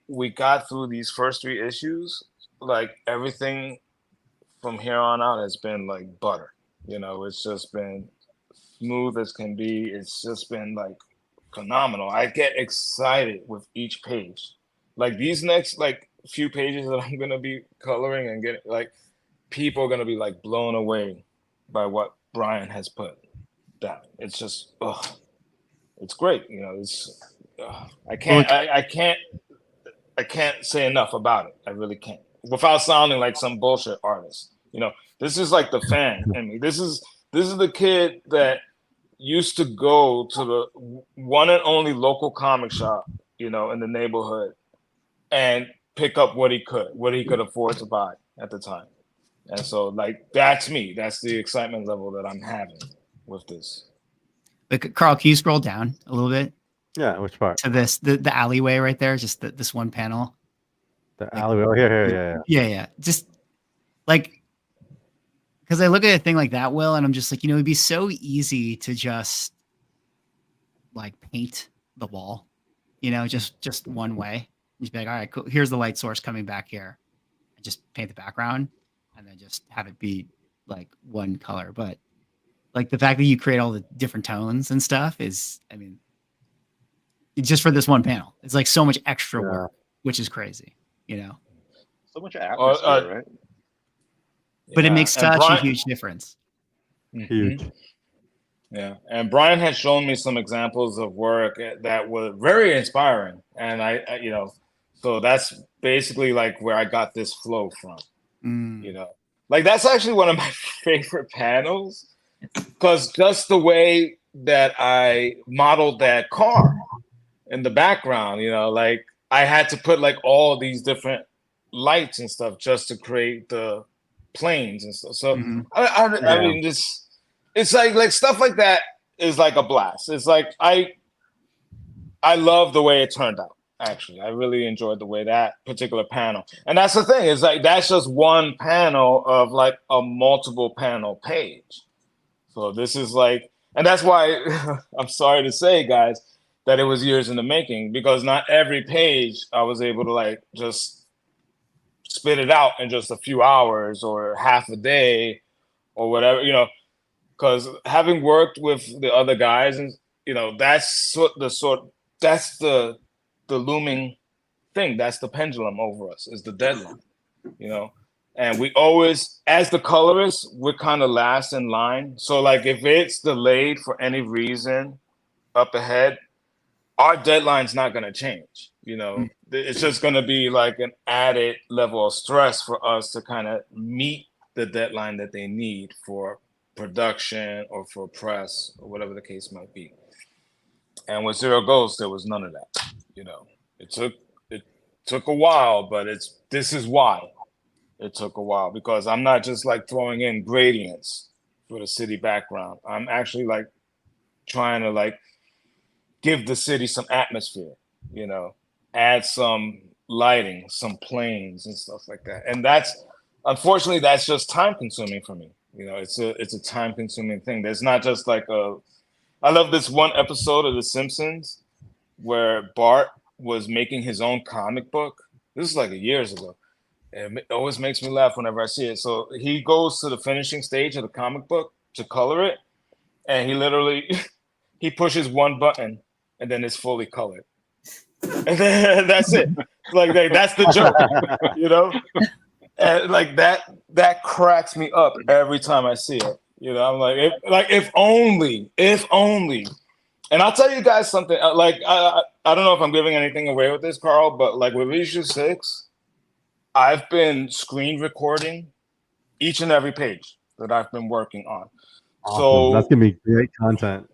we got through these first 3 issues, like everything from here on out has been like butter. It's just been smooth as can be. It's just been like phenomenal. I get excited with each page. Like these next like few pages that I'm gonna be coloring and getting, like people are gonna be like blown away by what Brian has put down. It's just it's great. It's I can't say enough about it. I really can't, without sounding like some bullshit artist. This is like the fan in me. This is the kid that used to go to the one and only local comic shop, in the neighborhood, and pick up what he could afford to buy at the time. And so, like, that's me. That's the excitement level that I'm having with this. But Carl, can you scroll down a little bit? Yeah, which part? To this, the alleyway right there, just this one panel. The alleyway. Oh, here. Yeah. Just like, because I look at a thing like that, Will, and I'm just like, it'd be so easy to just like paint the wall, just one way. Just be like, all right, cool. Here's the light source coming back here. And just paint the background and then just have it be like one color. But like the fact that you create all the different tones and stuff is, I mean, just for this one panel. It's like so much extra work, which is crazy, you know. So much atmosphere, right? But it makes such a huge difference. Huge. Yeah, and Brian has shown me some examples of work that were very inspiring, and I you know, so that's basically like where I got this flow from. You know, like that's actually one of my favorite panels, because just the way that I modeled that car in the background, you know, like I had to put like all these different lights and stuff just to create the planes and stuff. So I mean, it's like stuff like that is like a blast. It's like I love the way it turned out. Actually, I really enjoyed the way that particular panel. And that's the thing, is like that's just one panel of like a multiple panel page. So this is like, and that's why I'm sorry to say, guys, that it was years in the making, because not every page I was able to like just spit it out in just a few hours or half a day or whatever, you know, because having worked with the other guys, and you know, that's the looming thing, that's the pendulum over us, is the deadline, you know. And we always, as the colorists, we're kind of last in line. So like if it's delayed for any reason up ahead, our deadline's not going to change, you know. It's just going to be like an added level of stress for us to kind of meet the deadline that they need for production or for press or whatever the case might be. And with Zero Ghost, there was none of that, you know. It took a while, but this is why it took a while, because I'm not just like throwing in gradients for the city background. I'm actually like trying to like give the city some atmosphere, you know, add some lighting, some planes and stuff like that. And that's, unfortunately, that's just time consuming for me. You know, it's a time consuming thing. There's not just like I love this one episode of The Simpsons where Bart was making his own comic book. This is like years ago. And it always makes me laugh whenever I see it. So he goes to the finishing stage of the comic book to color it, and he literally he pushes one button and then it's fully colored. And then that's it. Like that's the joke, you know? And like that cracks me up every time I see it. You know, I'm like, if only. And I'll tell you guys something. Like I don't know if I'm giving anything away with this, Carl, but like with issue 6, I've been screen recording each and every page that I've been working on. Awesome. So that's gonna be great content.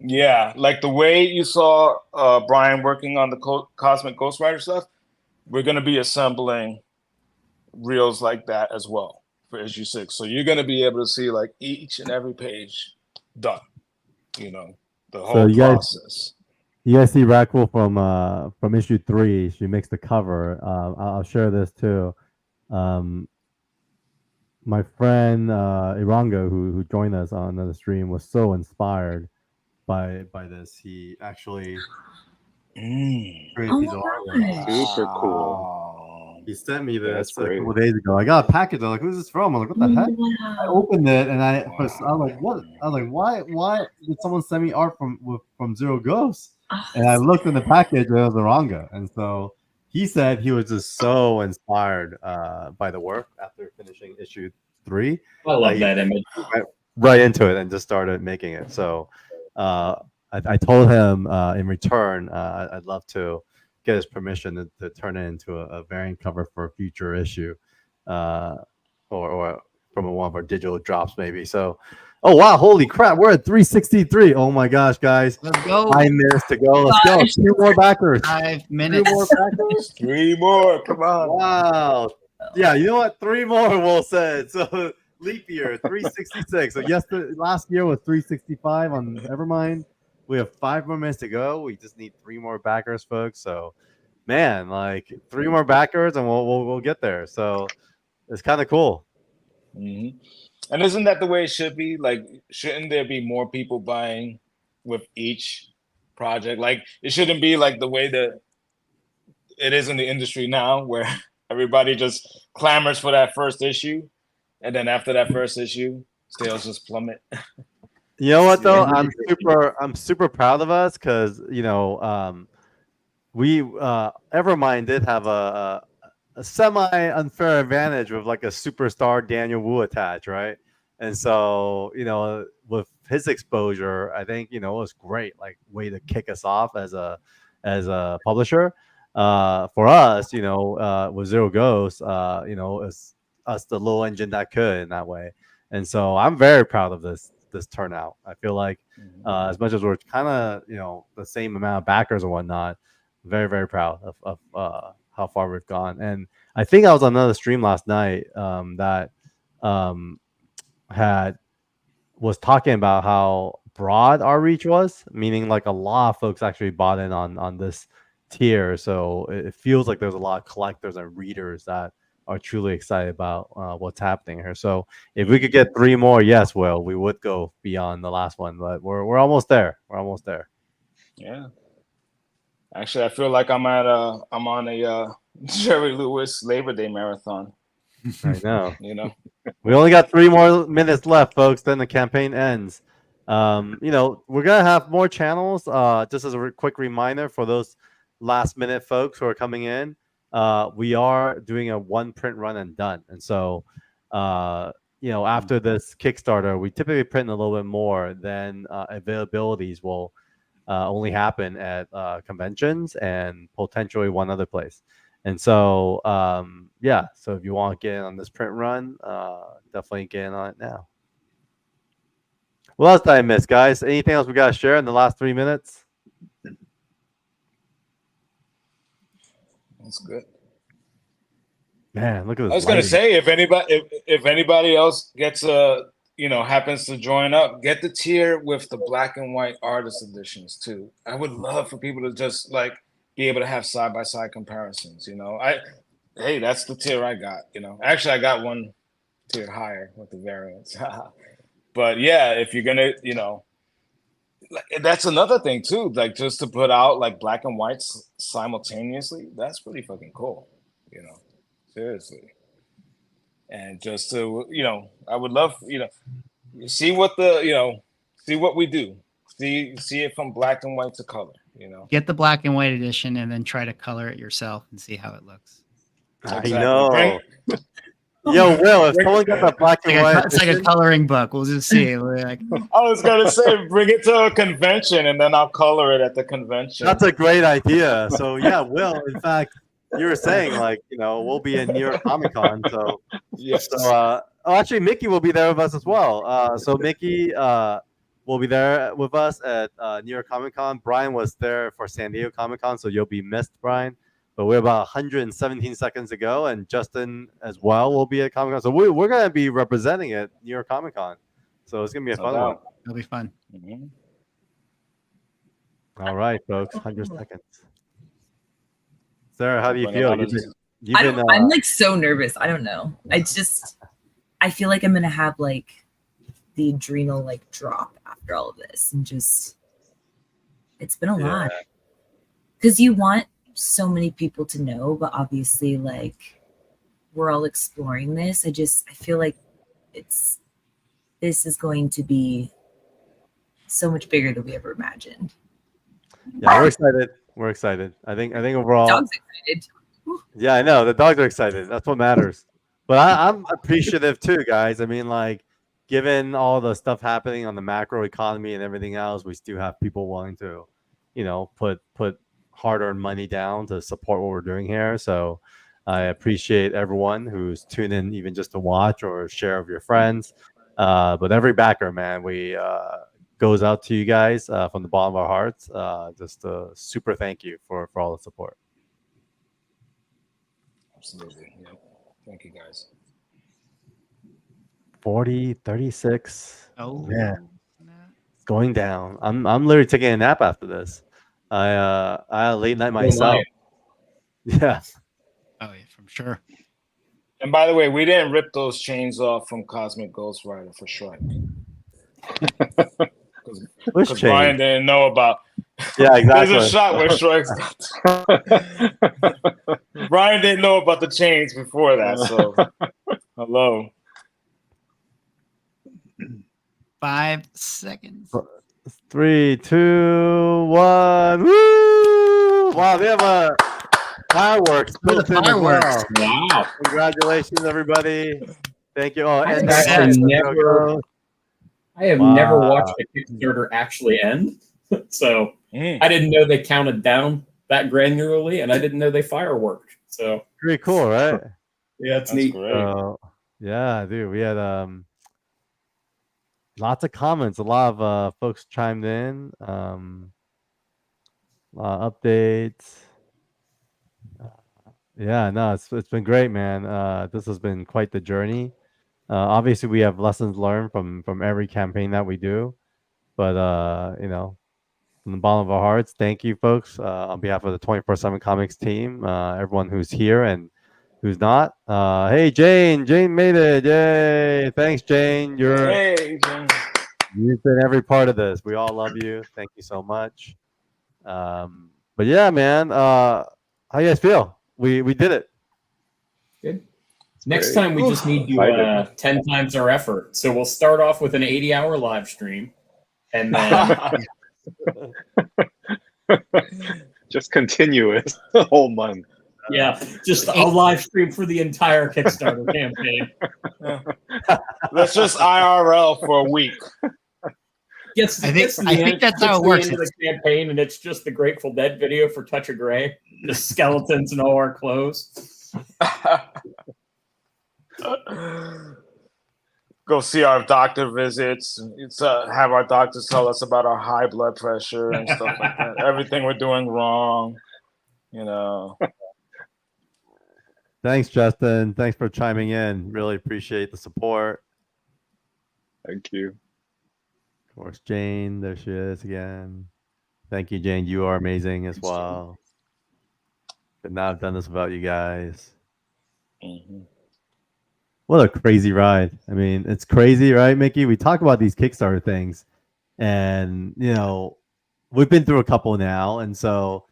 Yeah, like the way you saw Brian working on the Cosmic Ghost Rider stuff, we're gonna be assembling reels like that as well for issue 6. So you're gonna be able to see like each and every page done. You know, the whole process. You guys see Rackle from issue 3. She makes the cover. I'll share this too. My friend Irango, who joined us on the stream, was so inspired by this. He actually created these artworks. Super cool. He sent me this a couple days ago. I got a package. I'm like, "Who's this from?" I'm like, "What the heck?" I opened it and I was like, "What?" I was like, "Why did someone send me art from Zero Ghosts?" And I looked in the package, and it was Aranga. And so he said he was just so inspired by the work after finishing issue 3. I love that image. Went right into it and just started making it. So I told him in return I'd love to get his permission to turn it into a variant cover for a future issue, or from one of our digital drops maybe. So, oh wow, holy crap, we're at 363. Oh my gosh, guys, let's go. 9 minutes to go. Let's go. 2 more backers. 5 minutes. 2 more backers. 3 more. Come on. Wow. Yeah, you know what? 3 more. Will said. So leap year 366. So last year was 365 on Evermind. We have 5 more minutes to go. We just need 3 more backers, folks. So, man, like 3 more backers, and we'll get there. So it's kind of cool. Mm-hmm. And isn't that the way it should be? Like, shouldn't there be more people buying with each project? Like, it shouldn't be like the way that it is in the industry now, where everybody just clamors for that first issue, and then after that first issue, sales just plummet. You know what though? Yeah. I'm super proud of us because we Evermind did have a semi unfair advantage with like a superstar Daniel Wu attached, right? And so with his exposure, I think it was great, like way to kick us off as a publisher. For us, with Zero Ghost, it's us the little engine that could in that way. And so I'm very proud of this turnout. I feel like as much as we're kind of the same amount of backers and whatnot, very very proud of how far we've gone. And I think I was on another stream last night that was talking about how broad our reach was, meaning like a lot of folks actually bought in on this tier. So it feels like there's a lot of collectors and readers that are truly excited about what's happening here. So if we could get 3 more, yes, Will, we would go beyond the last one, but we're almost there. We're almost there. Yeah. Actually, I feel like I'm on a Jerry Lewis Labor Day marathon. I know. We only got 3 more minutes left, folks. Then the campaign ends. We're gonna have more channels. Just as a quick reminder for those last minute folks who are coming in, we are doing a 1 print run and done. And so, after this Kickstarter, we typically print a little bit more. Then availabilities will only happen at conventions and potentially one other place. And so, so if you want to get in on this print run, definitely get in on it now. What else did I miss, guys? Anything else we got to share in the last 3 minutes? That's good. Man, look at this. I was going to say, if anybody else gets happens to join up, get the tier with the black and white artist editions too. I would love for people to just be able to have side-by-side comparisons. Hey, that's the tier I got. Actually, I got one tier higher with the variants. But yeah, if you're gonna, that's another thing too. Like just to put out like black and whites simultaneously, that's pretty fucking cool. Seriously. And just to, I would love, see what we do. See it from black and white to color. Get the black and white edition and then try to color it yourself and see how it looks. Exactly. I know. Yo, Will, if someone got the black and white, it's like a coloring book. We'll just see. I was gonna say, bring it to a convention and then I'll color it at the convention. That's a great idea. So yeah, Will, in fact, you were saying we'll be in New York Comic Con. So yes. So actually, Mickey will be there with us as well. So Mickey will be there with us at New York Comic Con. Brian was there for San Diego Comic Con, so you'll be missed, Brian. But we're about 117 seconds to go, and Justin as well will be at Comic Con. So we're going to be representing at New York Comic Con. So it's going to be a fun one. It'll be fun. Mm-hmm. All right, folks, 100 seconds. Sarah, how do you feel? I'm like so nervous. I don't know. I feel like I'm going to have like the adrenal like drop after all of this, and it's been a lot. Because you want so many people to know, but obviously like we're all exploring this. I feel like this is going to be so much bigger than we ever imagined. Yeah, we're excited. I think overall, dog's excited. Yeah, I know the dogs are excited. That's what matters. But I'm appreciative too, guys. I mean, like, given all the stuff happening on the macro economy and everything else, we still have people willing to, put hard-earned money down to support what we're doing here. So I appreciate everyone who's tuned in, even just to watch or share with your friends. But every backer, man, we goes out to you guys from the bottom of our hearts. Just a super thank you for all the support. Absolutely. Yeah. Thank you, guys. 40, 36. Oh, yeah. It's going down. I'm literally taking a nap after this. I had a late night myself. Yeah. Oh yeah, from sure. And by the way, we didn't rip those chains off from Cosmic Ghost Rider for Shrike. Because Brian didn't know about. Yeah, exactly. There's a shot where Shrike's got. Brian didn't know about the chains before that, so hello. 5 seconds. 3, 2, 1. Woo! Wow, they have fireworks. Look at the built in as fireworks. well. Wow. Congratulations, everybty. Thank you. Oh, I and have actually never. I have never watched a Kickstarter actually end. So I didn't know they counted down that granularly, and I didn't know they fireworked. So Pretty cool, right? yeah, it's That's neat. great. Yeah, dude. We had lots of comments. A lot of folks chimed in. Updates. Yeah, no, it's been great, man. This has been quite the journey. Obviously, we have lessons learned from every campaign that we do, but from the bottom of our hearts, thank you, folks, on behalf of the 24/7 Comics team, everyone who's here and who's not. Hey, Jane made it! Yay! Thanks, Jane. You've been every part of this. We all love you. Thank you so much. But yeah, man, how you guys feel? We did it. Good. Next time we just need to 10 times our effort. So we'll start off with an 80-hour live stream, and then just continue it the whole month. yeah, just a live stream for the entire Kickstarter campaign. Let's just IRL for a week. I think that's how it works. Into the campaign, and it's just the Grateful Dead video for Touch of Grey, the skeletons in all our clothes. Go see our doctor visits. It's have our doctors tell us about our high blood pressure and stuff like that. Everything we're doing wrong, Thanks, Justin. Thanks for chiming in. Really appreciate the support. Thank you. Of course, Jane. There she is again. Thank you, Jane. You are amazing as well. Could not have done this without you guys. Mm-hmm. What a crazy ride. I mean, it's crazy, right, Mickey? We talk about these Kickstarter things, and we've been through a couple now, and so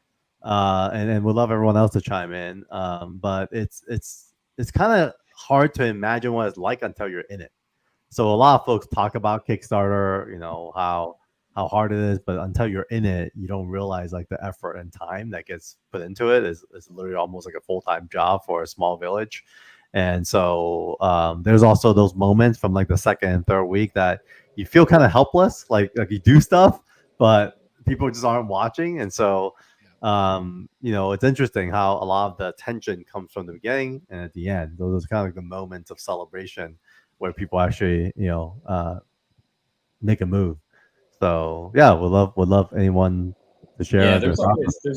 and we'd love everyone else to chime in. But it's kind of hard to imagine what it's like until you're in it. So a lot of folks talk about Kickstarter, how hard it is, but until you're in it, you don't realize like the effort and time that gets put into it is literally almost like a full-time job for a small village. And so there's also those moments from like the second and third week that you feel kind of helpless, like you do stuff, but people just aren't watching. And so it's interesting how a lot of the tension comes from the beginning and at the end. Those are kind of like the moments of celebration where people actually, make a move. So yeah, would love anyone to share. Yeah, there's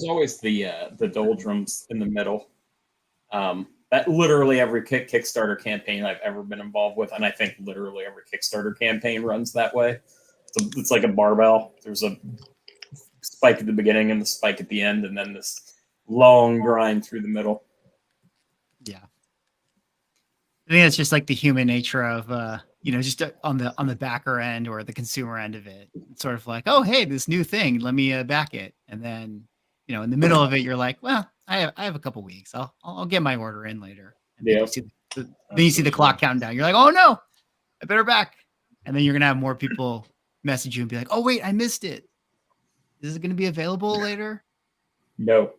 always the doldrums in the middle. That literally every Kickstarter campaign I've ever been involved with, and I think literally every Kickstarter campaign runs that way. It's like a barbell. There's a spike at the beginning and the spike at the end, and then this long grind through the middle. Yeah, I think that's just like the human nature of just on the backer end or the consumer end of it. It's sort of like, oh hey, this new thing, let me back it, and then in the middle of it, you're like, well, I have a couple weeks. I'll get my order in later. And yeah. Then you see the clock counting down. You're like, oh no, I better back. And then you're gonna have more people message you and be like, oh wait, I missed it. Is it going to be available later? No.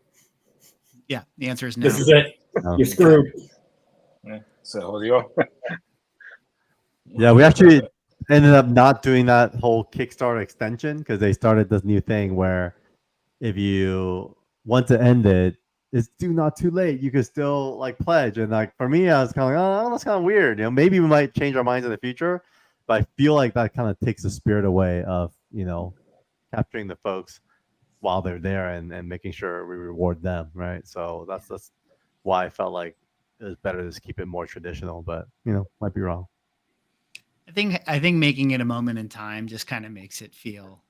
Yeah, the answer is no. This is it. No. You're screwed. Yeah, we actually ended up not doing that whole Kickstarter extension because they started this new thing where if you want to end it, it's not too late. You could still like pledge. And like for me, I was kind of like, oh, that's kind of weird. Maybe we might change our minds in the future, but I feel like that kind of takes the spirit away of capturing the folks while they're there and making sure we reward them, right? So that's why I felt like it was better to just keep it more traditional, but might be wrong. I think making it a moment in time just kind of makes it feel,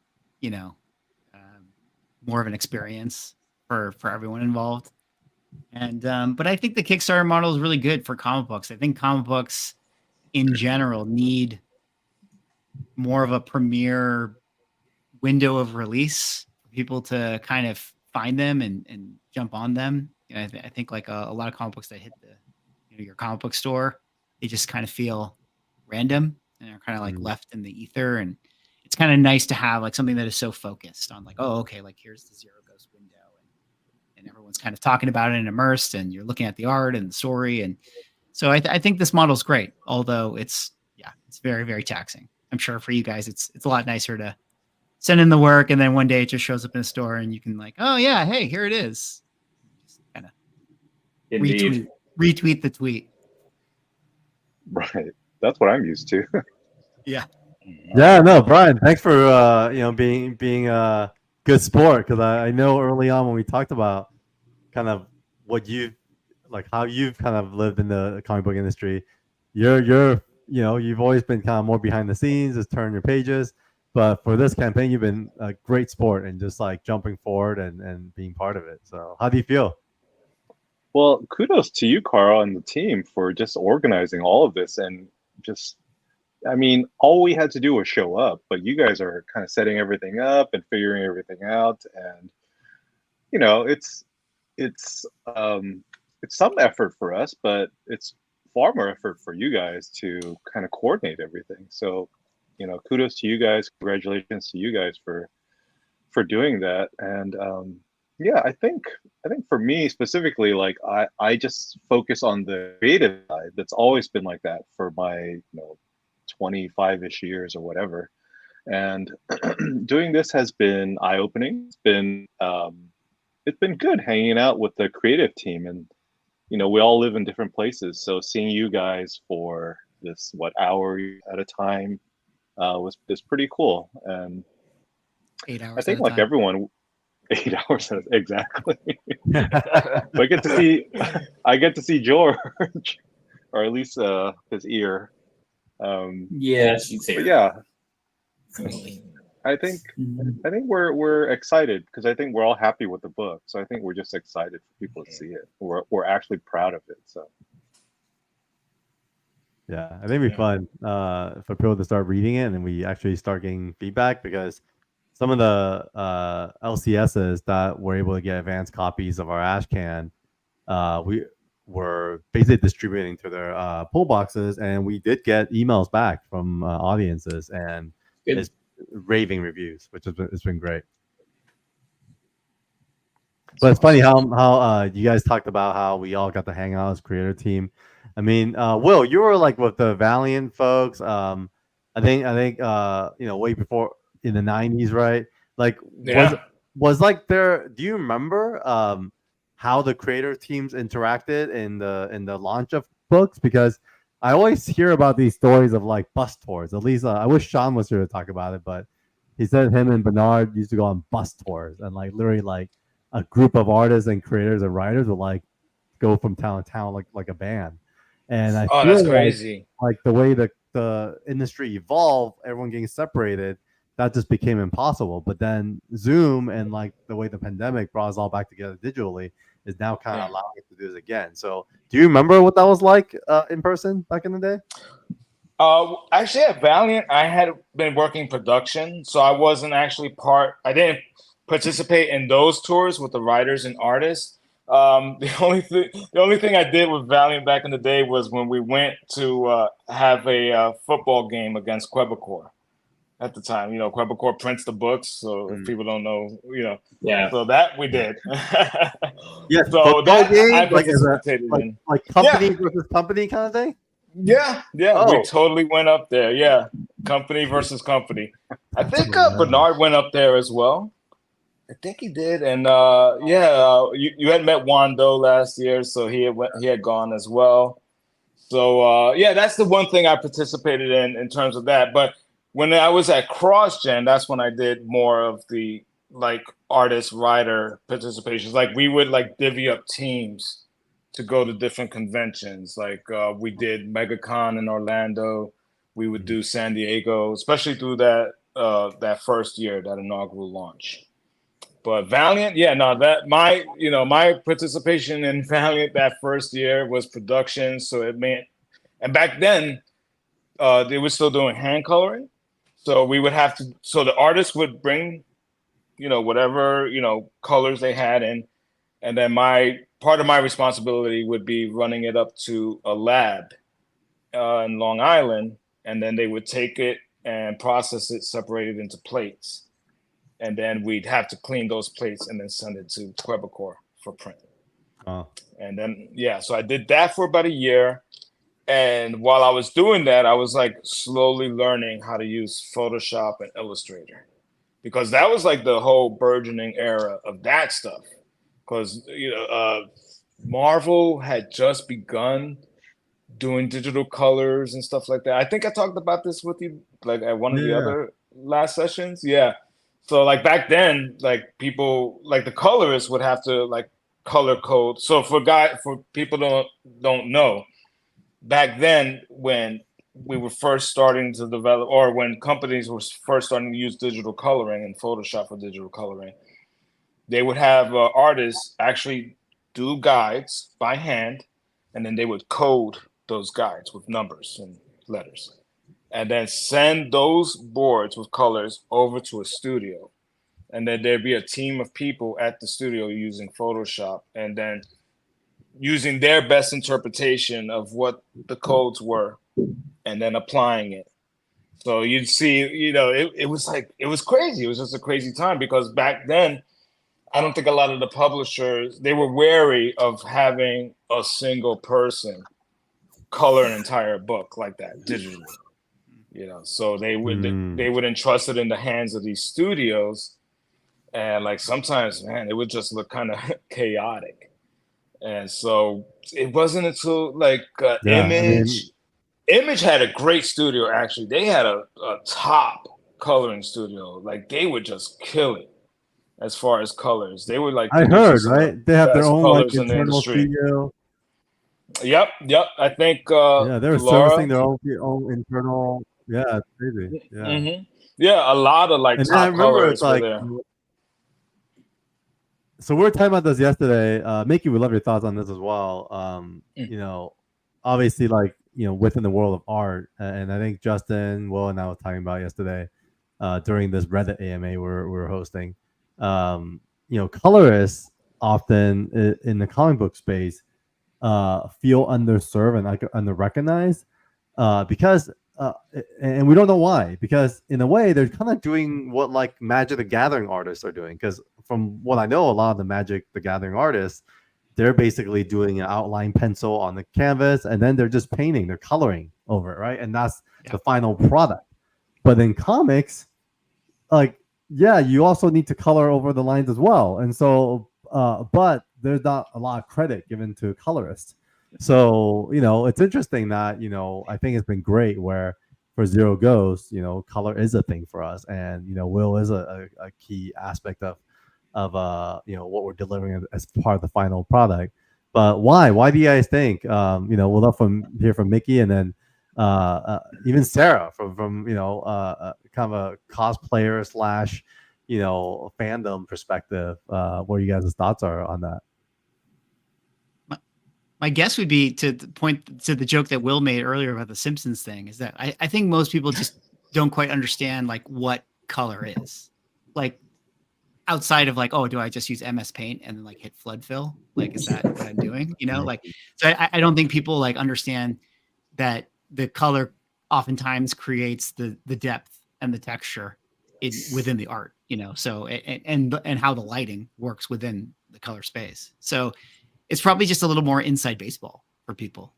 more of an experience for everyone involved. And but I think the Kickstarter model is really good for comic books. I think comic books in general need more of a premiere window of release for people to kind of find them and jump on them. I think like a lot of comic books that hit your comic book store, they just kind of feel random. and are kind of like left in the ether. And it's kind of nice to have like something that is so focused on like, oh, okay, like here's the Zero Ghost window, and everyone's kind of talking about it and immersed, and you're looking at the art and the story. And so I think this model is great, although it's very, very taxing. I'm sure for you guys, it's a lot nicer to send in the work, and then one day it just shows up in a store, and you can like, oh yeah, hey, here it is. Just kind of retweet the tweet. Right. That's what I'm used to. Yeah. Yeah, no, Brian, thanks for being a good sport, because I know early on when we talked about kind of what you like, how you've kind of lived in the comic book industry, you've always been kind of more behind the scenes, just turn your pages. But for this campaign, you've been a great sport and just like jumping forward and being part of it. So how do you feel? Well, kudos to you, Carl, and the team for just organizing all of this. And just, I mean, all we had to do was show up, but you guys are kind of setting everything up and figuring everything out. And, it's some effort for us, but it's far more effort for you guys to kind of coordinate everything. So, kudos to you guys. Congratulations to you guys for doing that. And I think for me specifically, like I just focus on the creative side. That's always been like that for my 25-ish years or whatever. And doing this has been eye-opening. It's been good hanging out with the creative team, and we all live in different places. So seeing you guys for this hour at a time is pretty cool. And 8 hours. I think like everyone, 8 hours exactly. I get to see George, or at least his ear. She's here. Yeah, I think we're excited because I think we're all happy with the book. So I think we're just excited for people to see it. We're actually proud of it. So. Yeah, I think it'd be fun for people to start reading it, and we actually start getting feedback, because some of the LCSs that were able to get advanced copies of our Ashcan, we were basically distributing to their pull boxes, and we did get emails back from audiences, and it's raving reviews, which it's been great. But it's funny how you guys talked about how we all got to hang out as creator team. I mean, Will, you were like with the Valiant folks. I think way before in the 90s, right? Like, was like there. Do you remember how the creator teams interacted in the launch of books? Because I always hear about these stories of like bus tours. At least I wish Sean was here to talk about it, but he said him and Bernard used to go on bus tours, and like literally like a group of artists and creators and writers would like go from town to town like a band. And I feel that's crazy. Like the way the industry evolved, everyone getting separated, that just became impossible. But then Zoom and like the way the pandemic brought us all back together digitally is now kind of allowing us to do this again. So do you remember what that was like in person back in the day? Actually, at Valiant, I had been working production, so I wasn't actually I didn't participate in those tours with the writers and artists. The only thing I did with Valiant back in the day was when we went to have a football game against Quebecor. At the time, Quebecor prints the books, so if people don't know, so that we did. Yeah, so that game, I participated in. Like company versus company kind of thing. Yeah, we totally went up there. Yeah, company versus company. I think Bernard went up there as well. I think he did, and you had met Wando last year, so he had gone as well. So that's the one thing I participated in terms of that. But when I was at CrossGen, that's when I did more of the like artist writer participations. Like we would like divvy up teams to go to different conventions. Like we did MegaCon in Orlando. We would do San Diego, especially through that first year, that inaugural launch. But Valiant, my participation in Valiant that first year was production. So it meant, and back then they were still doing hand coloring. So we would have to, so the artists would bring, whatever, colors they had in. And then part of my responsibility would be running it up to a lab in Long Island and then they would take it and process it, separate it into plates. And then we'd have to clean those plates and then send it to Quebecor for print. And then, so I did that for about a year. And while I was doing that, I was like slowly learning how to use Photoshop and Illustrator, because that was like the whole burgeoning era of that stuff. Because, Marvel had just begun doing digital colors and stuff like that. I think I talked about this with you like at one of the other last sessions. Yeah. So like back then, like people like the colorists would have to like color code. So for people don't know, back then when we were first starting to develop, or when companies were first starting to use digital coloring and Photoshop for digital coloring, they would have artists actually do guides by hand, and then they would code those guides with numbers and letters, and then send those boards with colors over to a studio. And then there'd be a team of people at the studio using Photoshop and then using their best interpretation of what the codes were and then applying it. So you'd see, it was crazy. It was just a crazy time, because back then, I don't think a lot of the publishers, they were wary of having a single person color an entire book like that digitally. So they would entrust it in the hands of these studios, and like sometimes, man, it would just look kind of chaotic. And so it wasn't until like Image had a great studio. Actually, they had a top coloring studio. Like they would just kill it as far as colors. They were like, I heard, right? They have their own like internal studio. Yep. I think they were servicing their own internal. Yeah, it's crazy. Yeah. Mm-hmm. Yeah, a lot of like and top I remember colors it's like. there. So we were talking about this yesterday. Mickey, would love your thoughts on this as well. Obviously, like within the world of art, and I think Justin, Will, and I was talking about yesterday during this Reddit AMA we're hosting. Colorists often in the comic book space feel underserved and like under-recognized because and we don't know why, because in a way they're kind of doing what like Magic the Gathering artists are doing, because from what I know, a lot of the Magic the Gathering artists, they're basically doing an outline pencil on the canvas and then they're just painting, they're coloring over it, right? And that's the final product. But in comics, like you also need to color over the lines as well. And so but there's not a lot of credit given to colorists. So, it's interesting that, I think it's been great where for Zero Ghost, color is a thing for us. And, Will is a key aspect of what we're delivering as part of the final product. But why? Why do you guys think? We'll love hear from Mickey, and then even Sarah from kind of a cosplayer / fandom perspective. What you guys' thoughts are on that? My guess would be to point to the joke that Will made earlier about the Simpsons thing, is that I think most people just don't quite understand like what color is. Like outside of like, oh, do I just use MS Paint and then like hit flood fill? Like, is that what I'm doing? Like, so I don't think people like understand that the color oftentimes creates the depth and the texture within the art, so and how the lighting works within the color space. So it's probably just a little more inside baseball for people,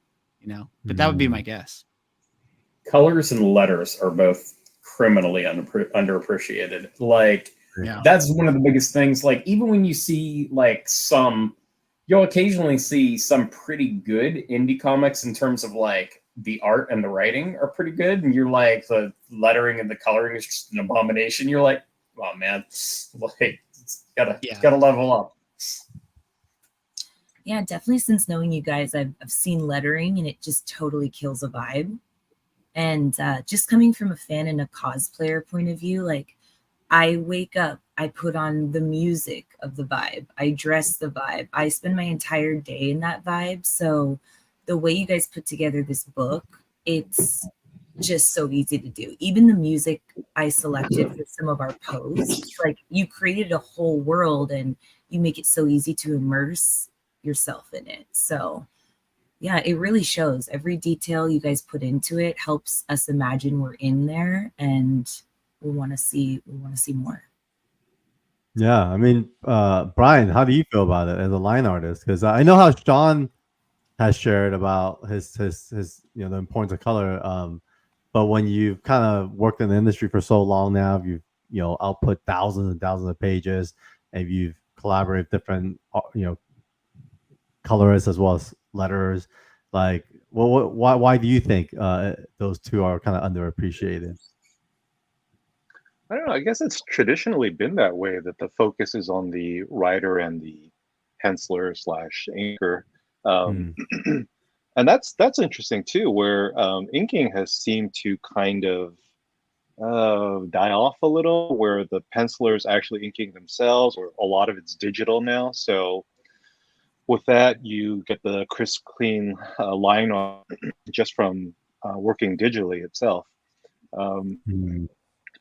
but that would be my guess. Colors and letters are both criminally underappreciated. Like, that's one of the biggest things. Like, even when you see like you'll occasionally see some pretty good indie comics in terms of like the art and the writing are pretty good. And you're like, the lettering and the coloring is just an abomination. You're like, oh man, like it's gotta level up. Yeah, definitely. Since knowing you guys, I've seen lettering and it just totally kills a vibe. And just coming from a fan and a cosplayer point of view, like I wake up, I put on the music of the vibe, I dress the vibe, I spend my entire day in that vibe. So the way you guys put together this book, it's just so easy to do. Even the music I selected for some of our posts, like you created a whole world and you make it so easy to immerse yourself in it. So yeah, it really shows. Every detail you guys put into it helps us imagine we're in there, and we want to see more. Yeah, I mean, Brian, how do you feel about it as a line artist? Because I know how Sean has shared about his the importance of color. But when you've kind of worked in the industry for so long now, you've output thousands and thousands of pages, and you've collaborated with different colorists as well as letterers. Like, why do you think those two are kind of underappreciated? I don't know. I guess it's traditionally been that way, that the focus is on the writer and the penciler slash inker. And that's interesting too, where inking has seemed to kind of die off a little, where the pencilers actually inking themselves, or a lot of it's digital now. So with that, you get the crisp, clean line art just from working digitally itself.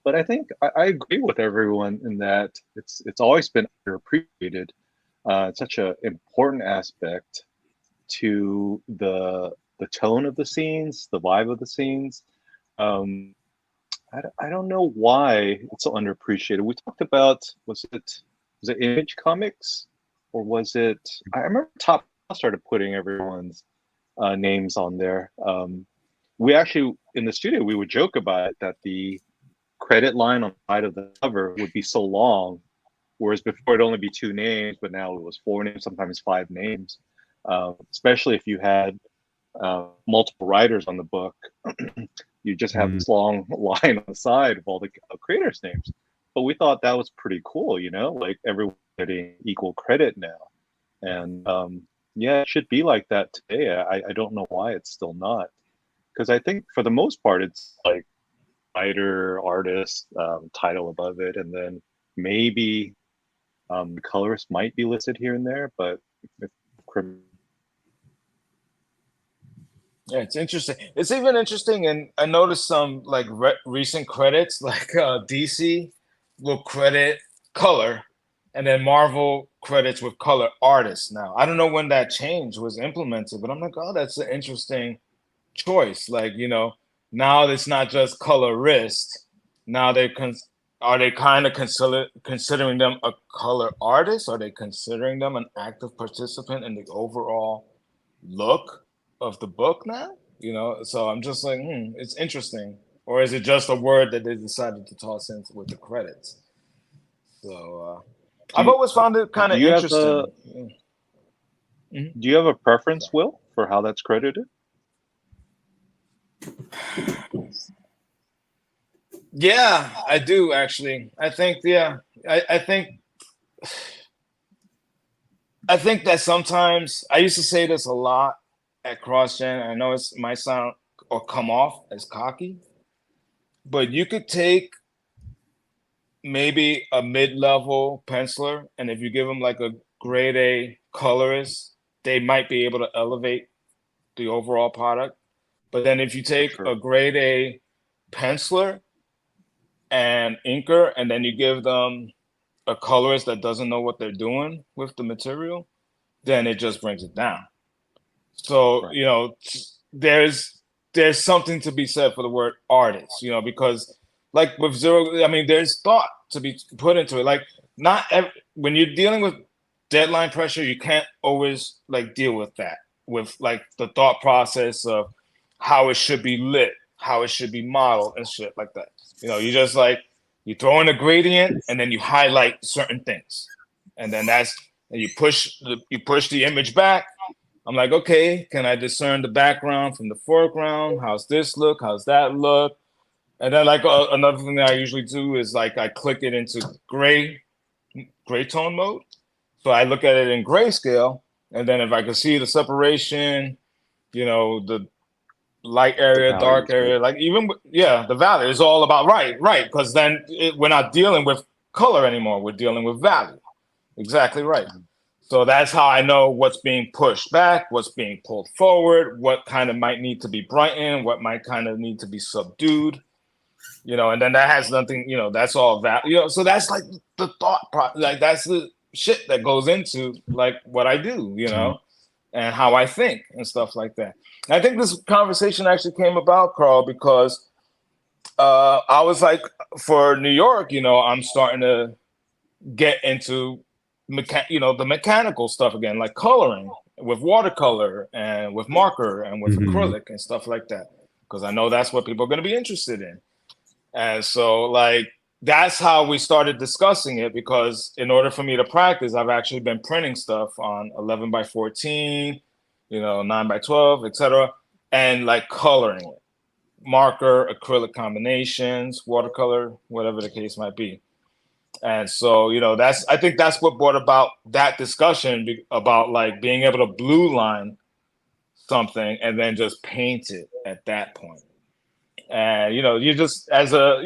But I think I agree with everyone in that it's always been underappreciated. It's such an important aspect to the tone of the scenes, the vibe of the scenes. I don't know why it's so underappreciated. We talked about, was it Image Comics, or was it? I remember Top started putting everyone's names on there. We actually, in the studio, we would joke about it, that the credit line on the side of the cover would be so long, whereas before it'd only be 2 names, but now it was 4 names, sometimes 5 names. Especially if you had multiple writers on the book, you just have this long line on the side of all the creators' names. But we thought that was pretty cool, like everyone getting equal credit now. And yeah, it should be like that today. I don't know why it's still not, because I think for the most part it's like writer, artist, title above it, and then maybe the colorist might be listed here and there, but yeah, it's interesting. It's even interesting, and I noticed some like recent credits, like DC will credit color, and then Marvel credits with color artists now. I don't know when that change was implemented, but I'm like, oh, that's an interesting choice. Like, now it's not just colorist. Now are they kind of considering them a color artist? Are they considering them an active participant in the overall look of the book now? So I'm just like, it's interesting. Or is it just a word that they decided to toss in with the credits? So I've always found it kind of interesting. Do you have a preference, Will, for how that's credited? Yeah, I do actually. I think, I think that sometimes, I used to say this a lot at CrossGen. I know it might sound or come off as cocky, but you could take maybe a mid-level penciler, and if you give them like a grade A colorist, they might be able to elevate the overall product. But then if you take a grade A penciler and inker, and then you give them a colorist that doesn't know what they're doing with the material, then it just brings it down. So, there's something to be said for the word artist, because like with Zero, I mean, there's thought to be put into it. Like, when you're dealing with deadline pressure, you can't always like deal with that, with like the thought process of how it should be lit, how it should be modeled and shit like that. You just like, you throw in a gradient and then you highlight certain things. And then you push the image back. I'm like, okay, can I discern the background from the foreground? How's this look? How's that look? And then like another thing that I usually do is like I click it into gray tone mode. So I look at it in grayscale, and then if I can see the separation, the light area, dark area, like the value is all about right, because then we're not dealing with color anymore. We're dealing with value. Exactly right. So that's how I know what's being pushed back, what's being pulled forward, what kind of might need to be brightened, what might kind of need to be subdued, and then that has nothing, that's all that, so that's like the thought process, like that's the shit that goes into like what I do, and how I think and stuff like that. And I think this conversation actually came about, Carl, because I was like, for New York, I'm starting to get into the mechanical stuff again, like coloring with watercolor and with marker and with acrylic and stuff like that, because I know that's what people are going to be interested in. And so like that's how we started discussing it, because in order for me to practice, I've actually been printing stuff on 11 by 14, 9 by 12, etc., and like coloring it, marker, acrylic combinations, watercolor, whatever the case might be. And so, I think that's what brought about that discussion about like being able to blue line something and then just paint it at that point. And, you just, as a,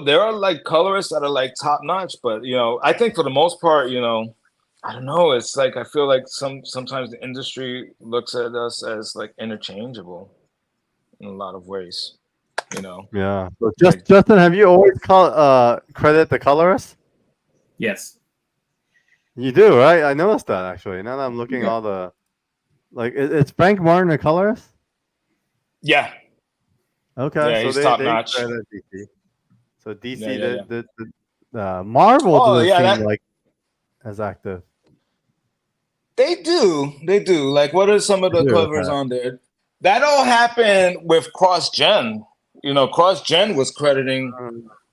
there are like colorists that are like top notch, but, I think for the most part, I don't know. It's like, I feel like sometimes the industry looks at us as like interchangeable in a lot of ways. Yeah. So Justin, have you always credit the colorist? Yes. You do, right? I noticed that actually. Now that I'm looking all the, like, it's Frank Martin a colorist? Yeah. Okay. Yeah, so he's top notch. DC. So DC, the Marvel doesn't seem like as active. They do. Like, what are some of the covers on there? That all happened with Cross Gen. Cross Gen was crediting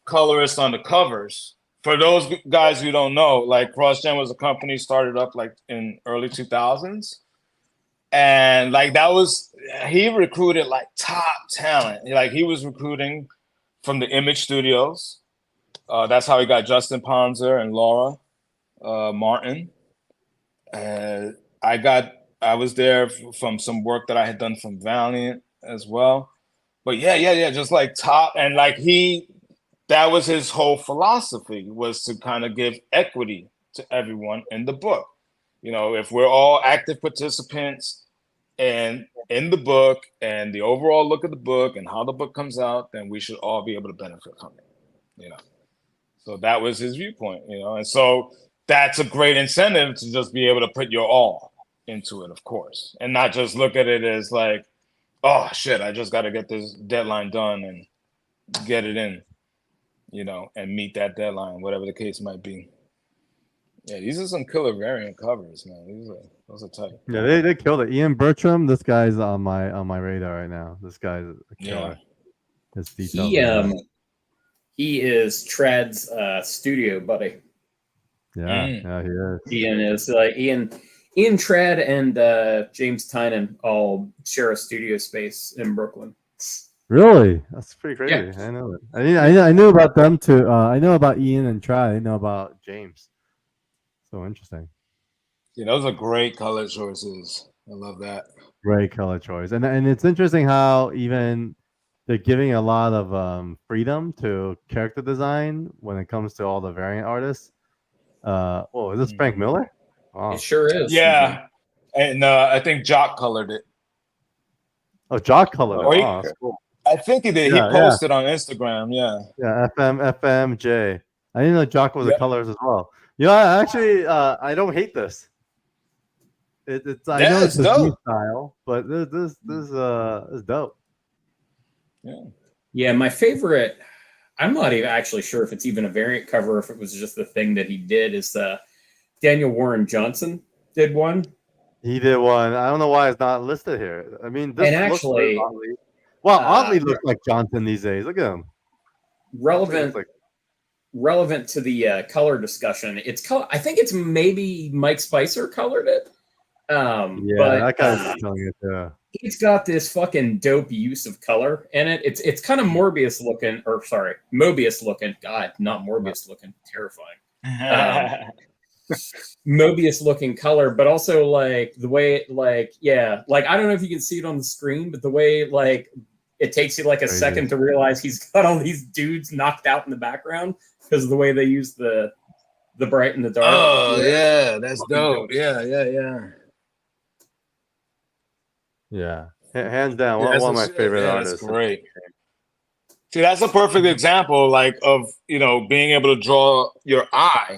colorists on the covers. For those guys who don't know, like Cross Gen was a company started up like in early 2000s. And like he recruited like top talent. Like he was recruiting from the Image Studios. That's how he got Justin Ponzer and Laura Martin. I was there from some work that I had done from Valiant as well. But yeah, just like top, and like that was his whole philosophy, was to kind of give equity to everyone in the book. If we're all active participants and in the book and the overall look of the book and how the book comes out, then we should all be able to benefit from it. So that was his viewpoint, and so that's a great incentive to just be able to put your all into it, of course, and not just look at it as like, oh shit, I just got to get this deadline done and get it in, and meet that deadline, whatever the case might be. Yeah, these are some killer variant covers, man. Those are tight. Yeah, they killed it. Ian Bertram, this guy's on my radar right now. This guy's a killer. His details. He is Trad's studio buddy. Yeah, he is. Ian is Ian Trad and James Tynan all share a studio space in Brooklyn. Really? That's pretty crazy. Yeah. I know it. I knew about them too. I know about Ian and Trad. I didn't know about James. So interesting. Those are great color choices. I love that. Great color choice. And it's interesting how even they're giving a lot of freedom to character design when it comes to all the variant artists. Is this Frank Miller? It sure is. Yeah. And I think Jock colored it. Oh, Jock colored it. That's cool. I think he did. He posted on Instagram. Yeah. Yeah, FMJ. I didn't know Jock was the colors as well. Actually, I don't hate this. I know it's a new style, but this is dope. Yeah, my favorite. I'm not even actually sure if it's even a variant cover, or if it was just the thing that he did. Is Daniel Warren Johnson did one. He did one. I don't know why it's not listed here. I mean, this looks actually, oddly looks like Johnson these days. Look at him. Relevant to the color discussion. I think it's maybe Mike Spicer colored it. That guy's telling it too. He's got this fucking dope use of color in it. It's kind of Mobius looking. God, not Morbius looking. Terrifying. Mobius looking color, but also like the way I don't know if you can see it on the screen, but the way like it takes you like a second to realize he's got all these dudes knocked out in the background because of the way they use the bright and the dark. Oh yeah, that's dope. Yeah. Yeah, hands down, one of my favorite artists. That's great. See, that's a perfect example, like of being able to draw your eye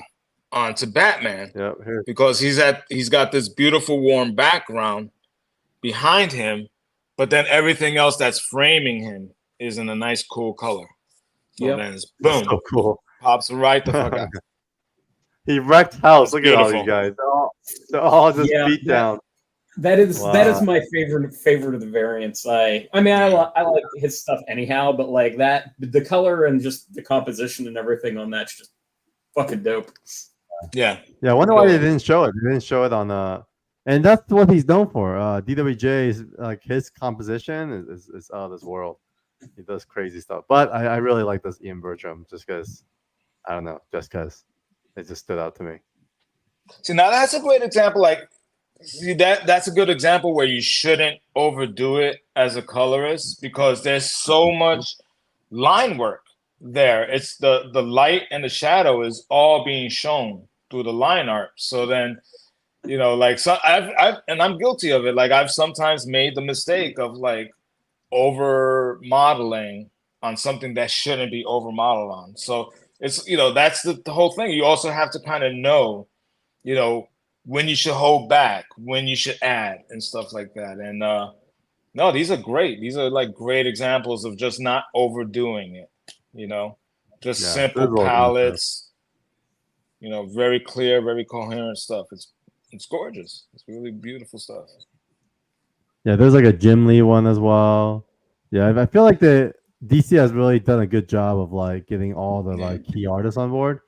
onto Batman. Yep. Here. Because he's got this beautiful warm background behind him, but then everything else that's framing him is in a nice cool color. So then it's boom, so cool. pops right the fuck out. He wrecked house. Look Beautiful. at all these guys. They're all just beat down. That is my favorite of the variants. I like his stuff anyhow, but like that, the color and just the composition and everything on that's just fucking dope. Yeah. I wonder why they didn't show it. They didn't show it on and that's what he's known for. DWJ is like his composition is out of this world. He does crazy stuff. But I really like this Ian Bertram just because I don't know, just because it just stood out to me. See, now that's a great example. Like, see, that's a good example where you shouldn't overdo it as a colorist because there's so much line work there. It's the light and the shadow is all being shown through the line art. So then, you know, like, so and I'm guilty of it. Like, I've sometimes made the mistake of like over modeling on something that shouldn't be over modeled on. So it's, you know, that's the whole thing. You also have to kind of know, you know, when you should hold back, when you should add and stuff like that. And no, these are great. These are like great examples of just not overdoing it, you know, just simple palettes, you know, very clear, very coherent stuff. It's gorgeous. It's really beautiful stuff. Yeah, there's like a Jim Lee one as well. Yeah, I feel like the DC has really done a good job of like getting all the like key artists on board.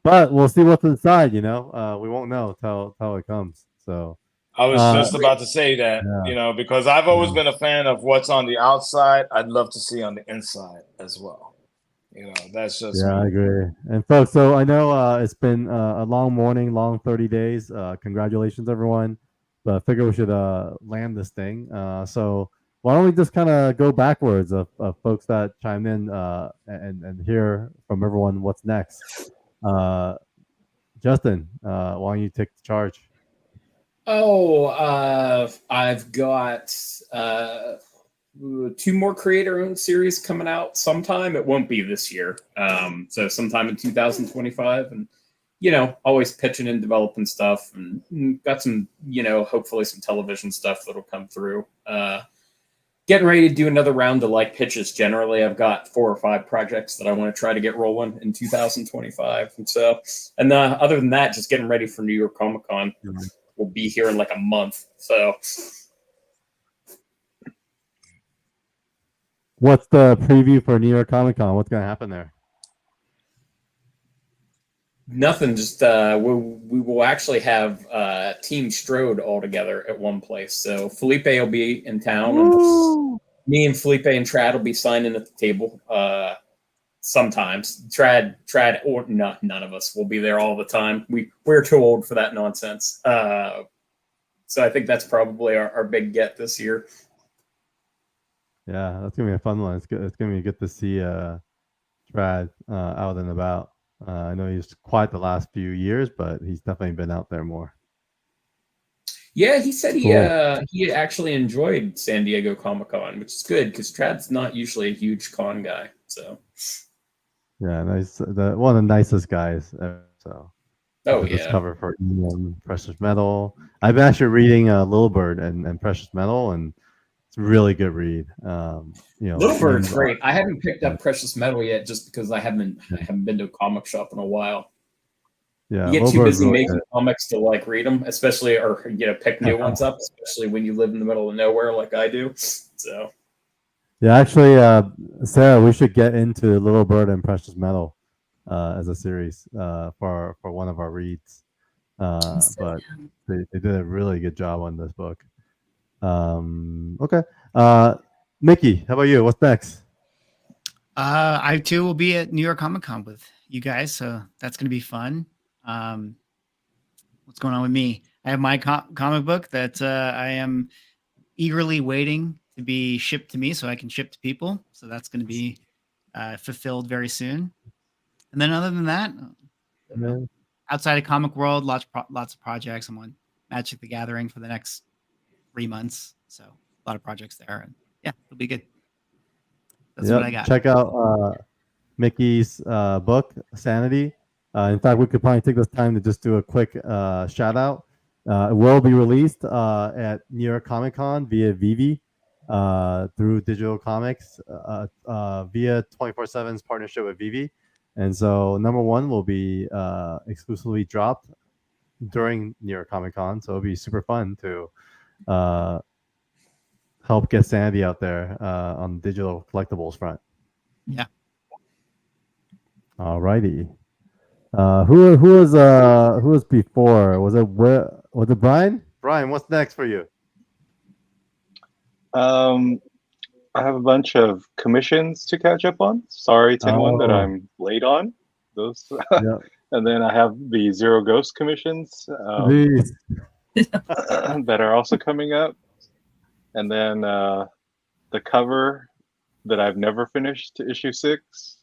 But we'll see what's inside, you know. We won't know till it comes. So I was just about to say that, you know, because I've always been a fan of what's on the outside. I'd love to see on the inside as well. You know, that's just I agree. And folks, so I know it's been a long morning, long 30 days. Congratulations, everyone. But I figure we should land this thing. So why don't we just kind of go backwards of folks that chime in and hear from everyone what's next. Justin, why don't you take the charge? I've got 2 more creator-owned series coming out sometime. It won't be this year. So sometime in 2025. And, you know, always pitching and developing stuff and got some, you know, hopefully some television stuff that'll come through. Getting ready to do another round of like pitches. Generally, I've got 4 or 5 projects that I want to try to get rolling in 2025. And so, and other than that, just getting ready for New York Comic Con. We'll be here in like a month. So, what's the preview for New York Comic Con? What's going to happen there? nothing. Just we will actually have Team Strode all together at one place. So Felipe will be in town, and me and Felipe and Trad will be signing at the table. Sometimes Trad or none of us will be there all the time. We're too old for that nonsense. So I think that's probably our big get this year. Yeah, that's gonna be a fun one. It's gonna be good to see Trad out and about. I know he's quiet the last few years, but he's definitely been out there more. Yeah, he said he actually enjoyed San Diego Comic-Con, which is good because Trad's not usually a huge con guy. So yeah, nice. One of the nicest guys ever, so. This cover for Precious Metal. I've been actually reading Little Bird and Precious Metal, and it's a really good read. Little Bird's great. I haven't picked up Precious Metal yet, just because I haven't been to a comic shop in a while. Yeah, you get too busy making comics to like read them, especially or pick new ones up, especially when you live in the middle of nowhere like I do. So yeah, actually, Sarah, we should get into Little Bird and Precious Metal as a series for one of our reads. But they did a really good job on this book. Okay. Mickey, how about you? What's next? I too will be at New York Comic Con with you guys, so that's going to be fun. What's going on with me? I have my comic book that I am eagerly waiting to be shipped to me so I can ship to people. So that's going to be fulfilled very soon. And then other than that, outside of comic world, lots of projects. I'm on Magic the Gathering for the next 3 months. So a lot of projects there. And yeah, it'll be good. That's what I got. Check out Mickey's book, Sanity. In fact, we could probably take this time to just do a quick shout out. It will be released at New York Comic Con via Vivi through Digital Comics via 24/7's partnership with Vivi. And so number 1 will be exclusively dropped during New York Comic Con. So it'll be super fun to help get Sandy out there on the digital collectibles front. Yeah. All righty. Who was before? Was it Brian? Brian, what's next for you? I have a bunch of commissions to catch up on. Sorry to anyone that I'm late on those. And then I have the Zero Ghost commissions that are also coming up. And then the cover that I've never finished to issue 6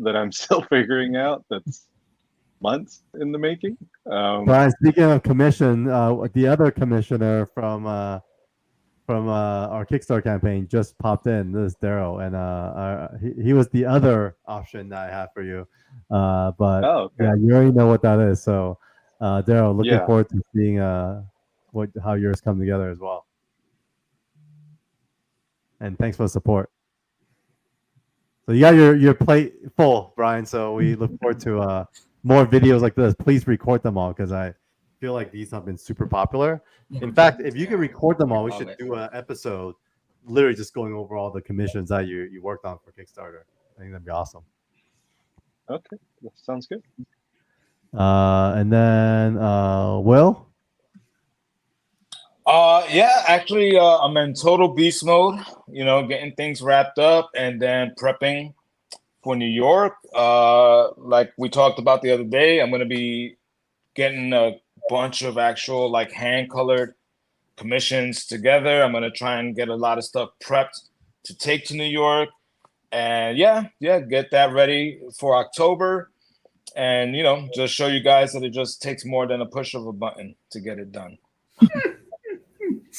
that I'm still figuring out. That's months in the making. Brian, speaking of commission, the other commissioner from our Kickstarter campaign just popped in. This is Daryl, and he was the other option that I have for you. But yeah, you already know what that is. So, Daryl, looking forward to seeing how yours come together as well. And thanks for the support. So you got your plate full, Brian. So we look forward to more videos like this. Please record them all because I feel like these have been super popular. In fact, if you can record them all, we should do an episode literally just going over all the commissions that you worked on for Kickstarter. I think that'd be awesome. Okay, that sounds good. And then Will? Yeah, actually, I'm in total beast mode, getting things wrapped up and then prepping for New York. Like we talked about the other day, I'm going to be getting a bunch of actual like hand-colored commissions together. I'm going to try and get a lot of stuff prepped to take to New York. And get that ready for October. And, just show you guys that it just takes more than a push of a button to get it done.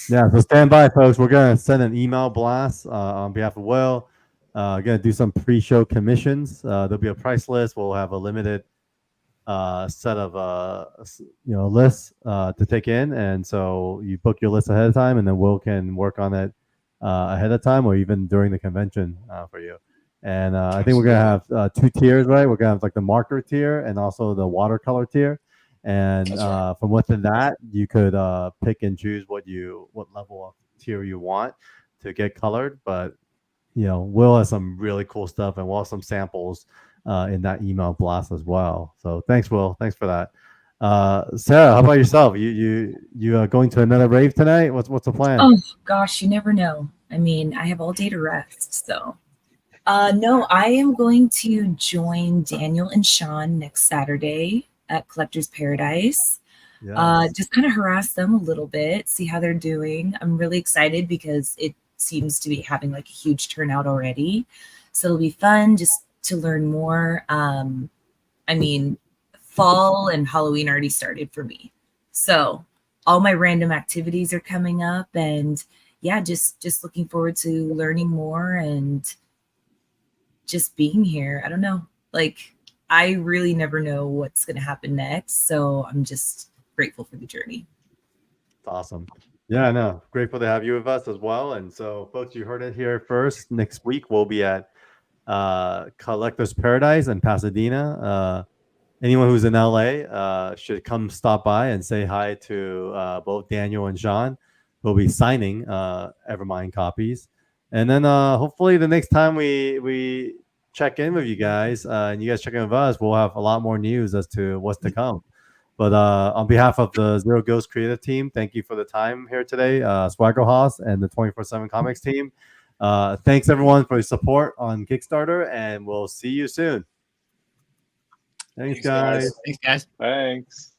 Yeah, so stand by, folks. We're going to send an email blast on behalf of Will. Going to do some pre-show commissions. There'll be a price list. We'll have a limited set of lists to take in, and so you book your list ahead of time, and then Will can work on it ahead of time or even during the convention for you. And I think we're gonna have 2 tiers, right? We're gonna have like the marker tier and also the watercolor tier. And from within that, you could pick and choose what level of tier you want to get colored. But Will has some really cool stuff, and we'll have some samples in that email blast as well. So thanks, Will. Thanks for that. Sarah, how about yourself? You going to another rave tonight? What's the plan? Oh gosh, you never know. I mean, I have all day to rest, so. No, I am going to join Daniel and Sean next Saturday at Collector's Paradise. Yes. Just kind of harass them a little bit, see how they're doing. I'm really excited because it seems to be having like a huge turnout already. So it'll be fun just to learn more. I mean, fall and Halloween already started for me. So all my random activities are coming up, and yeah, just looking forward to learning more and just being here. I don't know. Like, I really never know what's going to happen next. So I'm just grateful for the journey. It's awesome. Yeah, no, grateful to have you with us as well. And so, folks, you heard it here first. Next week, we'll be at Collector's Paradise in Pasadena. Anyone who's in LA should come stop by and say hi to both Daniel and Sean. We'll be signing Evermind copies. And then hopefully the next time we check in with you guys and you guys check in with us, we'll have a lot more news as to what's to come. But on behalf of the Zero Ghost creative team, thank you for the time here today, Swagger Hoss and the 24/7 Comics team. Thanks everyone for your support on Kickstarter, and we'll see you soon. Thanks, guys. Thanks, guys. Thanks.